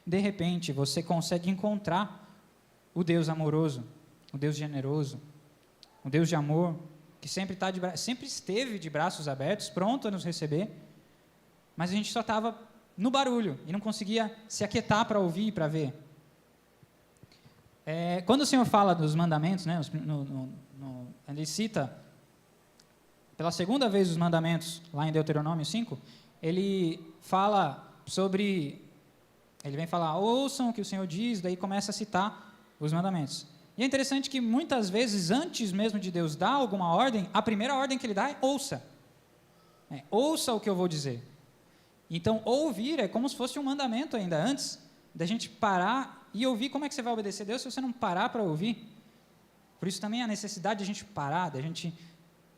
De repente, você consegue encontrar o Deus amoroso, o Deus generoso, o Deus de amor, que sempre esteve de braços abertos, pronto a nos receber, mas a gente só estava no barulho e não conseguia se aquietar para ouvir e para ver. Quando o Senhor fala dos mandamentos, né, ele cita pela segunda vez os mandamentos, lá em Deuteronômio 5, ele fala sobre, ele vem falar, ouçam o que o Senhor diz, daí começa a citar os mandamentos. E é interessante que muitas vezes, antes mesmo de Deus dar alguma ordem, a primeira ordem que ele dá é ouça. Ouça o que eu vou dizer. Então, ouvir é como se fosse um mandamento ainda, antes da gente parar e ouvir. Como é que você vai obedecer a Deus se você não parar para ouvir? Por isso também a necessidade de a gente parar, de a gente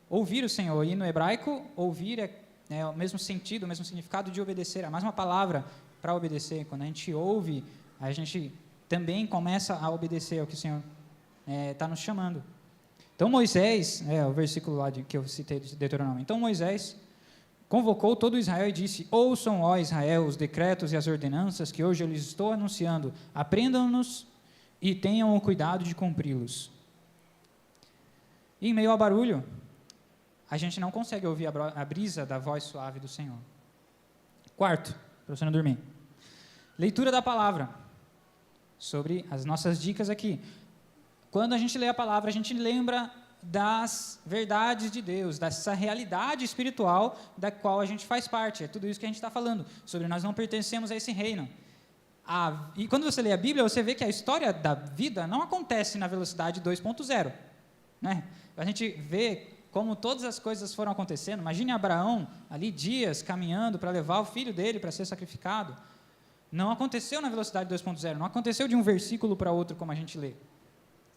ouvir o Senhor. E no hebraico, ouvir é o mesmo sentido, o mesmo significado de obedecer. É mais uma palavra para obedecer. Quando a gente ouve, a gente também começa a obedecer ao que o Senhor está nos chamando. Então Moisés, o versículo lá que eu citei de Deuteronômio. Então Moisés convocou todo Israel e disse: ouçam, ó Israel, os decretos e as ordenanças que hoje eu lhes estou anunciando, aprendam-nos e tenham o cuidado de cumpri-los. E em meio ao barulho, a gente não consegue ouvir a brisa da voz suave do Senhor. Quarto, para você não dormir. Leitura da palavra. Sobre as nossas dicas aqui. Quando a gente lê a palavra, a gente lembra das verdades de Deus, dessa realidade espiritual da qual a gente faz parte. É tudo isso que a gente está falando, sobre nós não pertencemos a esse reino. E quando você lê a Bíblia, você vê que a história da vida não acontece na velocidade 2.0. Né? A gente vê como todas as coisas foram acontecendo. Imagine Abraão, ali dias, caminhando para levar o filho dele para ser sacrificado. Não aconteceu na velocidade 2.0, não aconteceu de um versículo para outro como a gente lê.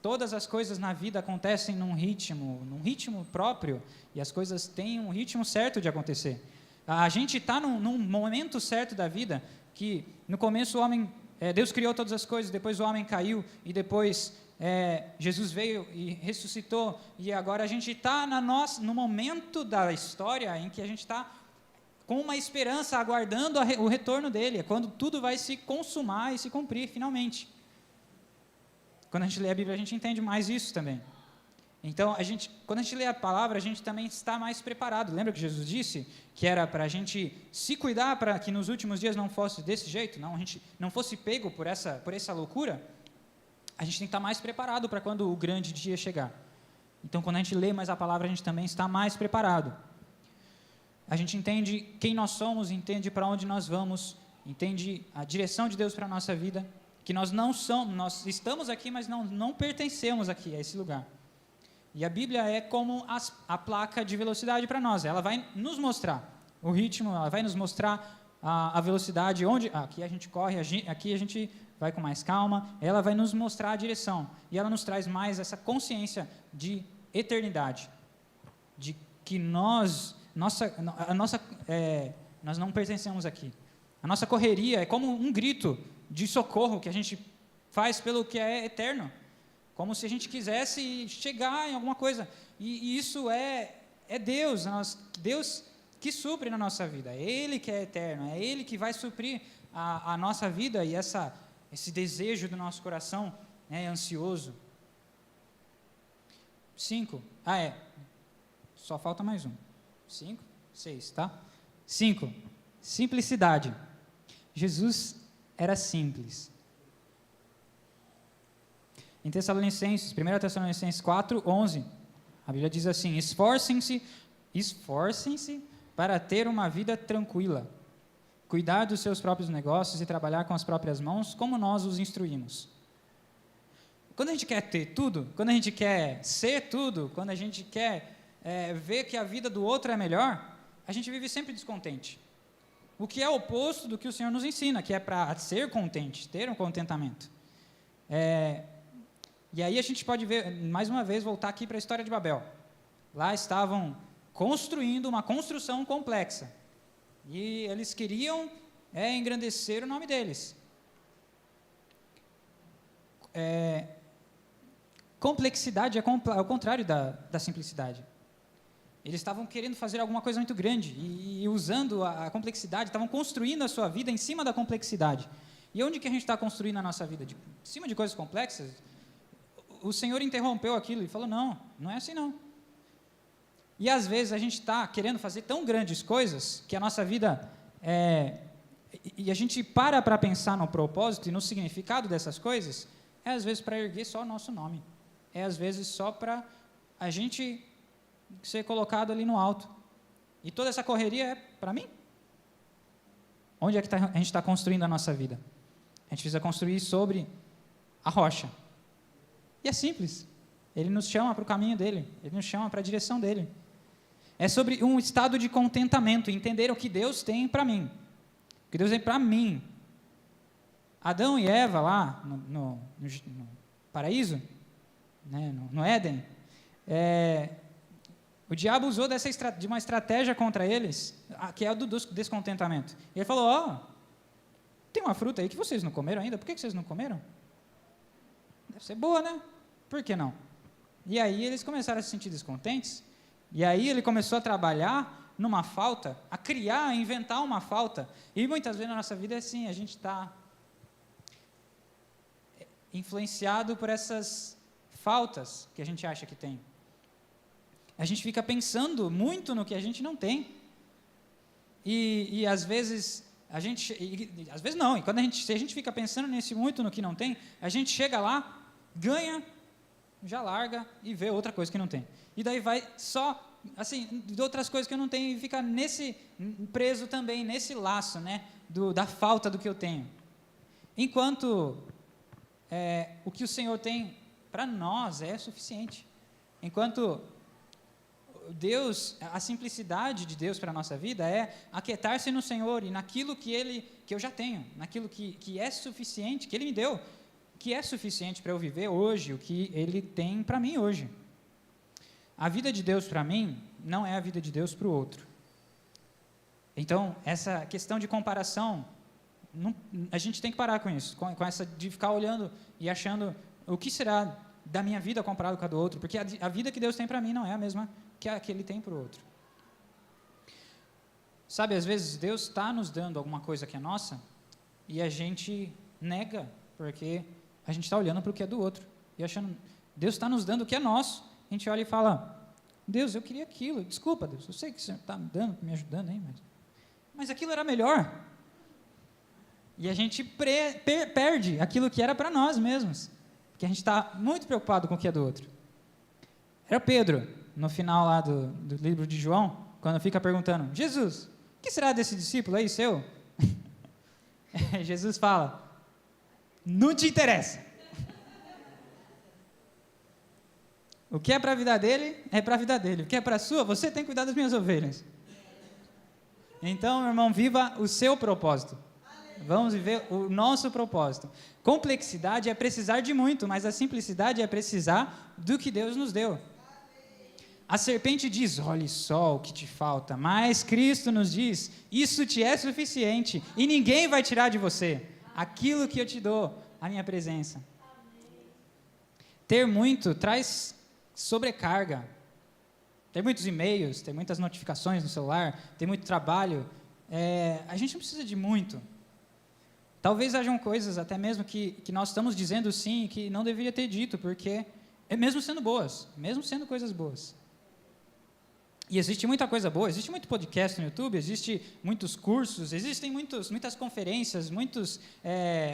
Todas as coisas na vida acontecem num ritmo próprio, e as coisas têm um ritmo certo de acontecer. A gente está num momento certo da vida, que no começo o homem, Deus criou todas as coisas, depois o homem caiu, e depois Jesus veio e ressuscitou, e agora a gente está no momento da história em que a gente está com uma esperança, aguardando o retorno dele, é quando tudo vai se consumar e se cumprir finalmente. Quando a gente lê a Bíblia, a gente entende mais isso também. Então, quando a gente lê a palavra, a gente também está mais preparado. Lembra que Jesus disse que era para a gente se cuidar para que nos últimos dias não fosse desse jeito, não, a gente não fosse pego por essa loucura? A gente tem que estar mais preparado para quando o grande dia chegar. Então, quando a gente lê mais a palavra, a gente também está mais preparado. A gente entende quem nós somos, entende para onde nós vamos, entende a direção de Deus para a nossa vida, que nós estamos aqui, mas não pertencemos aqui a esse lugar. E a Bíblia é como a placa de velocidade para nós, ela vai nos mostrar o ritmo, ela vai nos mostrar a velocidade, aqui a gente corre, aqui a gente vai com mais calma, ela vai nos mostrar a direção, e ela nos traz mais essa consciência de eternidade, de que nós não pertencemos aqui. A nossa correria é como um grito de socorro que a gente faz pelo que é eterno, como se a gente quisesse chegar em alguma coisa, e isso é Deus, Deus que supre na nossa vida, é Ele que é eterno, é Ele que vai suprir a nossa vida e esse desejo do nosso coração ansioso. 5, só falta mais um. 5, 6, tá? 5, simplicidade. Jesus era simples. Em 1 Tessalonicenses 4, 11, a Bíblia diz assim: esforcem-se para ter uma vida tranquila, cuidar dos seus próprios negócios e trabalhar com as próprias mãos, como nós os instruímos. Quando a gente quer ter tudo, quando a gente quer ser tudo, quando a gente quer ver que a vida do outro é melhor, a gente vive sempre descontente. O que é o oposto do que o Senhor nos ensina, que é para ser contente, ter um contentamento. E aí a gente pode ver, mais uma vez, voltar aqui para a história de Babel. Lá estavam construindo uma construção complexa. E eles queriam engrandecer o nome deles. complexidade é ao contrário da simplicidade. Eles estavam querendo fazer alguma coisa muito grande e usando a complexidade, estavam construindo a sua vida em cima da complexidade. E onde que a gente está construindo a nossa vida? Em cima de coisas complexas? O Senhor interrompeu aquilo e falou, não, não é assim não. E às vezes a gente está querendo fazer tão grandes coisas que a nossa vida e a gente para pensar no propósito e no significado dessas coisas, é às vezes para erguer só o nosso nome. É às vezes só para a gente ser colocado ali no alto. E toda essa correria é para mim? Onde é que a gente está construindo a nossa vida? A gente precisa construir sobre a rocha. E é simples. Ele nos chama para o caminho dele. Ele nos chama para a direção dele. É sobre um estado de contentamento, entender o que Deus tem para mim. O que Deus tem para mim. Adão e Eva lá no paraíso, né, no Éden, o diabo usou de uma estratégia contra eles, que é a do descontentamento. E ele falou, tem uma fruta aí que vocês não comeram ainda, por que vocês não comeram? Deve ser boa, né? Por que não? E aí eles começaram a se sentir descontentes, e aí ele começou a trabalhar numa falta, a criar, a inventar uma falta. E muitas vezes na nossa vida é assim, a gente está influenciado por essas faltas que a gente acha que tem. A gente fica pensando muito no que a gente não tem. E às vezes às vezes não. E se a gente fica pensando muito no que não tem, a gente chega lá, ganha, já larga e vê outra coisa que não tem. E daí vai só assim, de outras coisas que eu não tenho e fica preso também nesse laço, né, da falta do que eu tenho. Enquanto o que o Senhor tem para nós é suficiente. Enquanto Deus, a simplicidade de Deus para a nossa vida é aquietar-se no Senhor e naquilo que eu já tenho, naquilo que é suficiente, que Ele me deu, que é suficiente para eu viver hoje, o que Ele tem para mim hoje. A vida de Deus para mim não é a vida de Deus para o outro. Então, essa questão de comparação, a gente tem que parar com isso, com essa de ficar olhando e achando o que será da minha vida comparado com a do outro, porque a vida que Deus tem para mim não é a mesma que a que Ele tem para o outro. Sabe, às vezes Deus está nos dando alguma coisa que é nossa e a gente nega, porque a gente está olhando para o que é do outro e achando, Deus está nos dando o que é nosso. A gente olha e fala, Deus, eu queria aquilo, desculpa Deus, eu sei que você está me dando, me ajudando aí, mas aquilo era melhor. E a gente perde aquilo que era para nós mesmos, porque a gente está muito preocupado com o que é do outro. Era Pedro, no final lá do livro de João, quando fica perguntando, Jesus, o que será desse discípulo aí seu? Jesus fala, não te interessa. O que é para a vida dele, é para a vida dele. O que é para a sua, você tem que cuidar das minhas ovelhas. Então, meu irmão, viva o seu propósito. Vamos viver o nosso propósito. Complexidade é precisar de muito, mas a simplicidade é precisar do que Deus nos deu. A serpente diz, olhe só o que te falta, mas Cristo nos diz, isso te é suficiente e ninguém vai tirar de você aquilo que eu te dou, a minha presença. Ter muito traz sobrecarga. Ter muitos e-mails, ter muitas notificações no celular, ter muito trabalho, a gente não precisa de muito. Talvez hajam coisas até mesmo que nós estamos dizendo sim, que não deveria ter dito, porque mesmo sendo boas, mesmo sendo coisas boas. E existe muita coisa boa, existe muito podcast no YouTube, existe muitos cursos, existem muitas conferências, muitos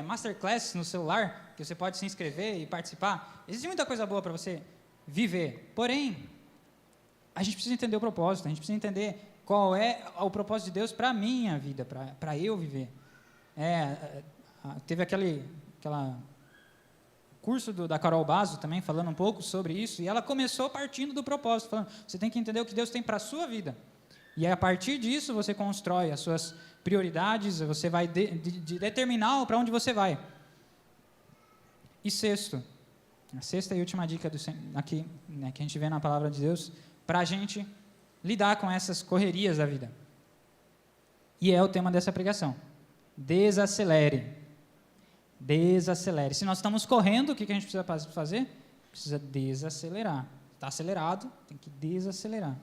masterclasses no celular, que você pode se inscrever e participar. Existe muita coisa boa para você viver. Porém, a gente precisa entender o propósito, a gente precisa entender qual é o propósito de Deus para a minha vida, para eu viver. Teve aquele curso da Carol Basso também, falando um pouco sobre isso, e ela começou partindo do propósito, falando, você tem que entender o que Deus tem para a sua vida, e a partir disso você constrói as suas prioridades, você vai determinar para onde você vai. E sexto, a sexta e última dica aqui, né, que a gente vê na palavra de Deus, para a gente lidar com essas correrias da vida, e é o tema dessa pregação, desacelere. Desacelere. Se nós estamos correndo, o que a gente precisa fazer? Precisa desacelerar. Está acelerado, tem que desacelerar.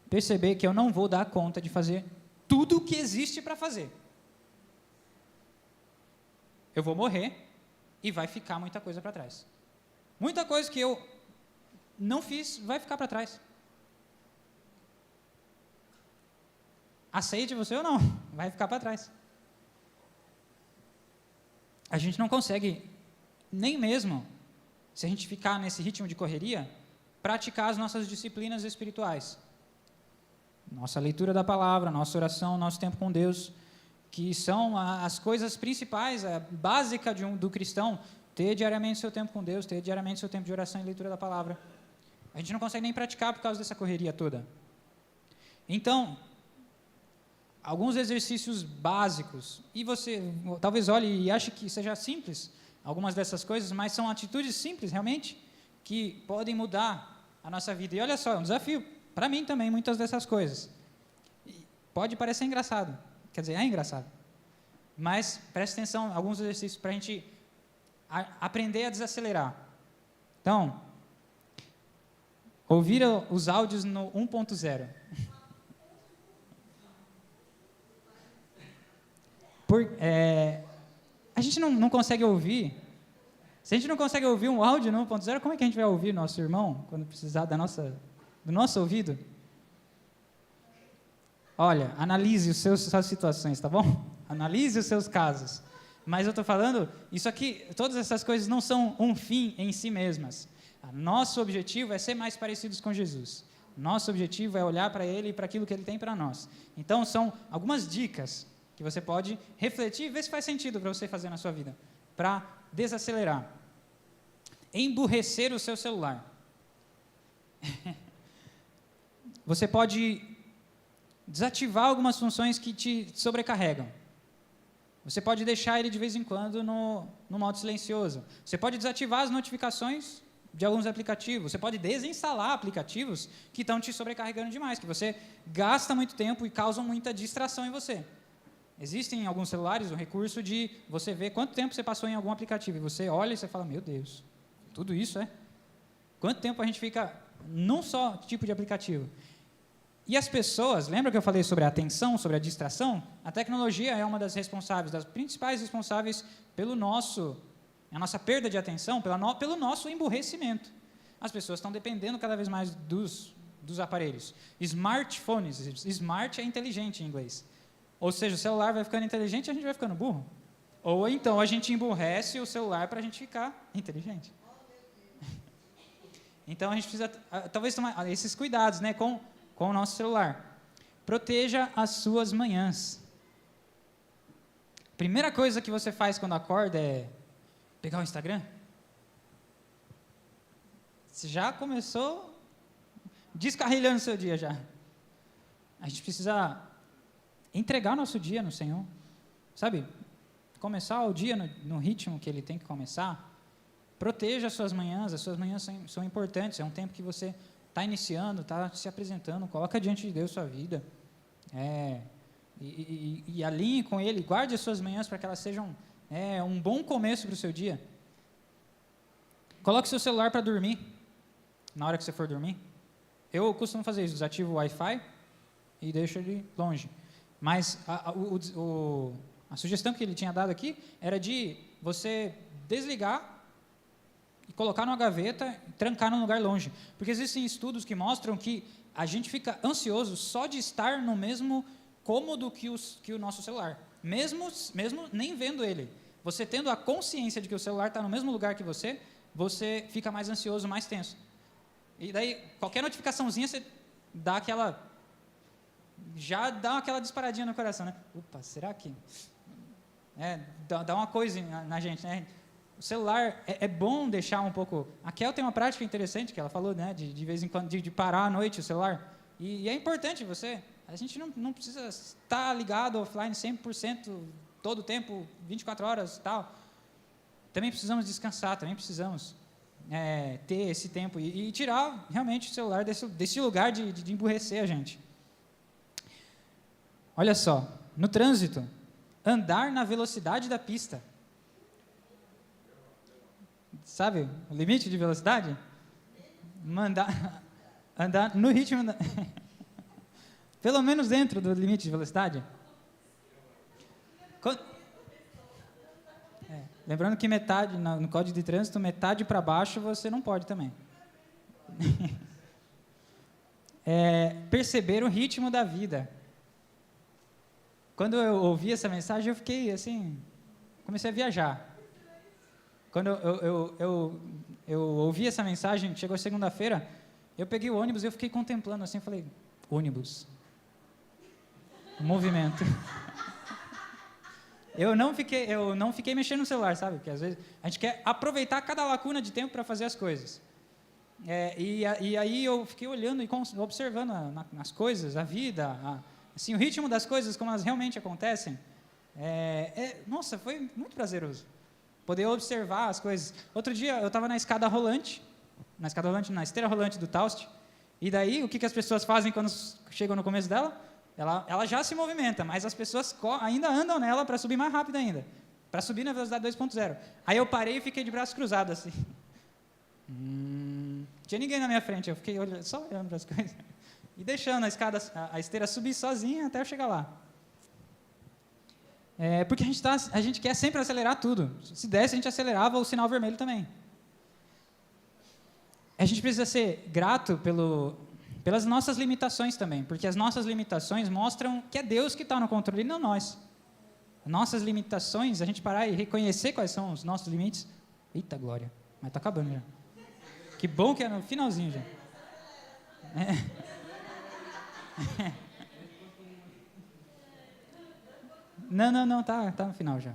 Perceber que eu não vou dar conta de fazer tudo o que existe para fazer. Eu vou morrer e vai ficar muita coisa para trás. Muita coisa que eu não fiz vai ficar para trás. Aceite você ou não, vai ficar para trás. A gente não consegue, nem mesmo, se a gente ficar nesse ritmo de correria, praticar as nossas disciplinas espirituais. Nossa leitura da palavra, nossa oração, nosso tempo com Deus, que são as coisas principais, a básica do cristão, ter diariamente seu tempo com Deus, ter diariamente seu tempo de oração e leitura da palavra. A gente não consegue nem praticar por causa dessa correria toda. Então, alguns exercícios básicos, e você talvez olhe e ache que seja simples, algumas dessas coisas, mas são atitudes simples, realmente, que podem mudar a nossa vida. E olha só, é um desafio, para mim também, muitas dessas coisas. E pode parecer engraçado, quer dizer, é engraçado, mas preste atenção, alguns exercícios para a gente aprender a desacelerar. Então, ouvir os áudios no 1.0. A gente não consegue ouvir. Se a gente não consegue ouvir um áudio no 1.0, como é que a gente vai ouvir nosso irmão quando precisar do nosso ouvido? Olha, analise suas situações, tá bom? Analise os seus casos. Mas eu estou falando, isso aqui, todas essas coisas não são um fim em si mesmas. Nosso objetivo é ser mais parecidos com Jesus. Nosso objetivo é olhar para Ele e para aquilo que Ele tem para nós. Então, são algumas dicas que você pode refletir e ver se faz sentido para você fazer na sua vida, para desacelerar. Emburrecer o seu celular. Você pode desativar algumas funções que te sobrecarregam. Você pode deixar ele de vez em quando no modo silencioso. Você pode desativar as notificações de alguns aplicativos. Você pode desinstalar aplicativos que estão te sobrecarregando demais, que você gasta muito tempo e causam muita distração em você. Existem em alguns celulares o recurso de você ver quanto tempo você passou em algum aplicativo. E você olha e você fala, meu Deus, tudo isso é? Quanto tempo a gente fica num só tipo de aplicativo? E as pessoas, lembra que eu falei sobre a atenção, sobre a distração? A tecnologia é uma das responsáveis, das principais responsáveis a nossa perda de atenção, pelo nosso emburrecimento. As pessoas estão dependendo cada vez mais dos aparelhos. Smartphones, smart é inteligente em inglês. Ou seja, o celular vai ficando inteligente e a gente vai ficando burro. Ou então a gente emburrece o celular para a gente ficar inteligente. Então a gente precisa, talvez, tomar esses cuidados, né, com o nosso celular. Proteja as suas manhãs. Primeira coisa que você faz quando acorda é pegar o Instagram? Você já começou descarrilhando o seu dia já. A gente precisa entregar o nosso dia no Senhor. Sabe? Começar o dia no ritmo que Ele tem que começar. Proteja as suas manhãs são importantes. É um tempo que você está iniciando, está se apresentando, coloca diante de Deus sua vida. E alinhe com Ele, guarde as suas manhãs para que elas sejam um bom começo para o seu dia. Coloque seu celular para dormir, na hora que você for dormir. Eu costumo fazer isso, desativo o Wi-Fi e deixo ele longe. Mas a sugestão que ele tinha dado aqui era de você desligar e colocar numa gaveta e trancar num lugar longe. Porque existem estudos que mostram que a gente fica ansioso só de estar no mesmo cômodo que o nosso celular. Mesmo nem vendo ele. Você tendo a consciência de que o celular está no mesmo lugar que você fica mais ansioso, mais tenso. E daí, qualquer notificaçãozinha, você já dá aquela disparadinha no coração, né? Opa, será que... dá uma coisa na gente, né? O celular, é bom deixar um pouco... A Kel tem uma prática interessante, que ela falou, né? De vez em quando, de parar à noite o celular. E é importante a gente não precisa estar ligado offline 100%, todo o tempo, 24 horas e tal. Também precisamos descansar, também precisamos ter esse tempo e tirar realmente o celular desse lugar de emburrecer a gente. Olha só, no trânsito, andar na velocidade da pista. sabe, o limite de velocidade? Andar no ritmo, pelo menos dentro do limite de velocidade. Lembrando que metade, no Código de Trânsito, metade para baixo você não pode também. Perceber o ritmo da vida. Quando eu ouvi essa mensagem, eu fiquei assim, comecei a viajar. Quando eu ouvi essa mensagem, chegou segunda-feira, eu peguei o ônibus e eu fiquei contemplando assim, falei, ônibus, movimento. Eu não fiquei mexendo no celular, sabe? Porque às vezes a gente quer aproveitar cada lacuna de tempo para fazer as coisas. E aí eu fiquei olhando e observando as coisas, a vida, assim, o ritmo das coisas, como elas realmente acontecem. Nossa, foi muito prazeroso poder observar as coisas. Outro dia eu estava na esteira rolante do Taust, e daí o que as pessoas fazem quando chegam no começo dela? Ela já se movimenta, mas as pessoas ainda andam nela para subir mais rápido ainda, para subir na velocidade 2.0. Aí eu parei e fiquei de braços cruzados assim. Tinha ninguém na minha frente, eu fiquei só olhando para as coisas e deixando a esteira subir sozinha até eu chegar lá. Porque a gente quer sempre acelerar tudo. Se desse, a gente acelerava o sinal vermelho também. A gente precisa ser grato pelas nossas limitações também, porque as nossas limitações mostram que é Deus que está no controle e não nós. Nossas limitações, a gente parar e reconhecer quais são os nossos limites. Eita glória, mas está acabando já. Que bom que é no finalzinho já. Não, tá no final já.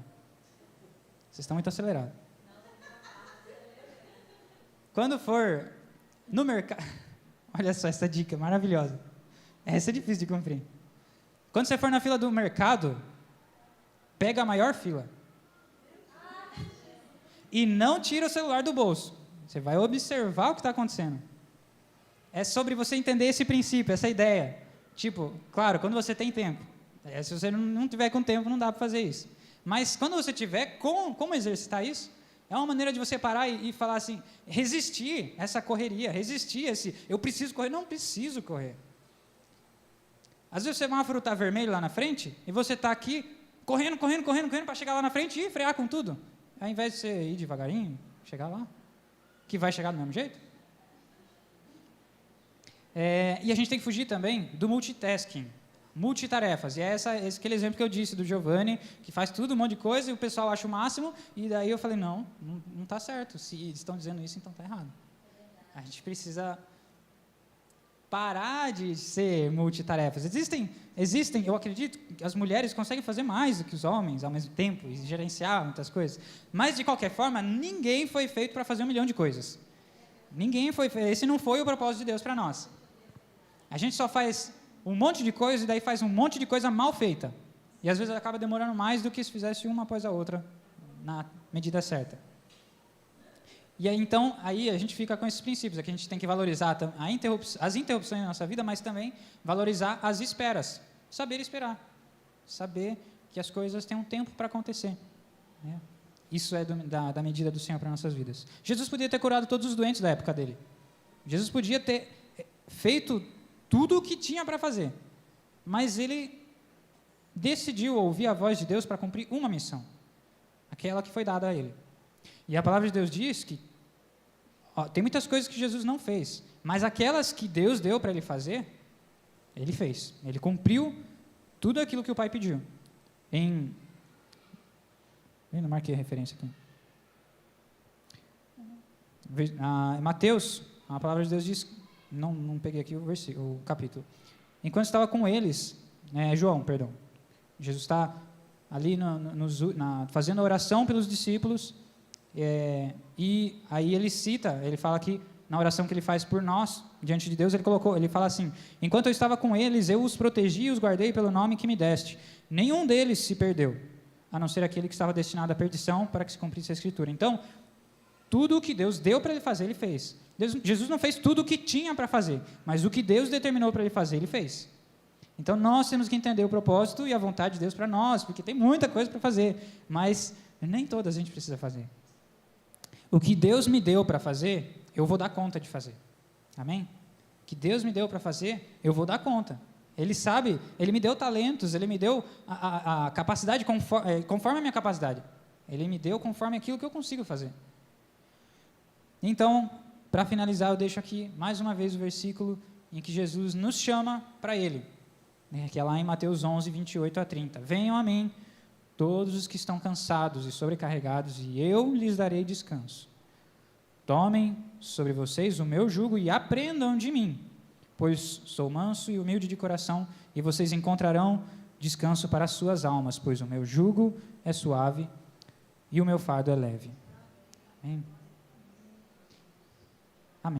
Vocês estão muito acelerados. Quando for no mercado... Olha só essa dica maravilhosa. Essa é difícil de cumprir. Quando você for na fila do mercado, pega a maior fila. E não tira o celular do bolso. Você vai observar o que está acontecendo. É sobre você entender esse princípio, essa ideia. Tipo, claro, quando você tem tempo. Se você não tiver com tempo, não dá para fazer isso. Mas quando você tiver, como exercitar isso? É uma maneira de você parar e falar assim, resistir essa correria, resistir eu preciso correr, não preciso correr. Às vezes o semáforo está vermelho lá na frente e você está aqui correndo para chegar lá na frente e frear com tudo. Ao invés de você ir devagarinho, chegar lá, que vai chegar do mesmo jeito. E a gente tem que fugir também do multitasking. Multitarefas, e aquele exemplo que eu disse do Giovanni, que faz tudo, um monte de coisa, e o pessoal acha o máximo, e daí eu falei, não está certo, se estão dizendo isso, então está errado. A gente precisa parar de ser multitarefas. Existem, eu acredito, que as mulheres conseguem fazer mais do que os homens ao mesmo tempo, e gerenciar muitas coisas, mas de qualquer forma, ninguém foi feito para fazer 1 milhão de coisas. Esse não foi o propósito de Deus para nós. A gente só faz um monte de coisa e daí faz um monte de coisa mal feita. E às vezes acaba demorando mais do que se fizesse uma após a outra na medida certa. E aí, então, aí a gente fica com esses princípios. Aqui a gente tem que valorizar as interrupções na nossa vida, mas também valorizar as esperas. Saber esperar. Saber que as coisas têm um tempo para acontecer. Né? Isso é da medida do Senhor para nossas vidas. Jesus podia ter curado todos os doentes da época dele. Jesus podia ter feito tudo o que tinha para fazer, mas ele decidiu ouvir a voz de Deus para cumprir uma missão, aquela que foi dada a ele. E a palavra de Deus diz que tem muitas coisas que Jesus não fez, mas aquelas que Deus deu para ele fazer, ele fez. Ele cumpriu tudo aquilo que o Pai pediu. Eu não marquei a referência aqui. Em Mateus, a palavra de Deus diz... Não peguei aqui o capítulo. Enquanto estava com eles, João, perdão. Jesus está ali fazendo a oração pelos discípulos, e aí ele fala que na oração que ele faz por nós, diante de Deus, ele fala assim, enquanto eu estava com eles, eu os protegi e os guardei pelo nome que me deste. Nenhum deles se perdeu, a não ser aquele que estava destinado à perdição, para que se cumprisse a Escritura. Então, tudo o que Deus deu para ele fazer, ele fez. Jesus não fez tudo o que tinha para fazer, mas o que Deus determinou para ele fazer, ele fez. Então, nós temos que entender o propósito e a vontade de Deus para nós, porque tem muita coisa para fazer, mas nem todas a gente precisa fazer. O que Deus me deu para fazer, eu vou dar conta de fazer. Amém? O que Deus me deu para fazer, eu vou dar conta. Ele sabe, Ele me deu talentos, Ele me deu a capacidade conforme a minha capacidade. Ele me deu conforme aquilo que eu consigo fazer. Então, para finalizar, eu deixo aqui mais uma vez o versículo em que Jesus nos chama para Ele, que é lá em Mateus 11, 28 a 30. Venham a mim, todos os que estão cansados e sobrecarregados, e eu lhes darei descanso. Tomem sobre vocês o meu jugo e aprendam de mim, pois sou manso e humilde de coração, e vocês encontrarão descanso para as suas almas, pois o meu jugo é suave e o meu fardo é leve. Amém?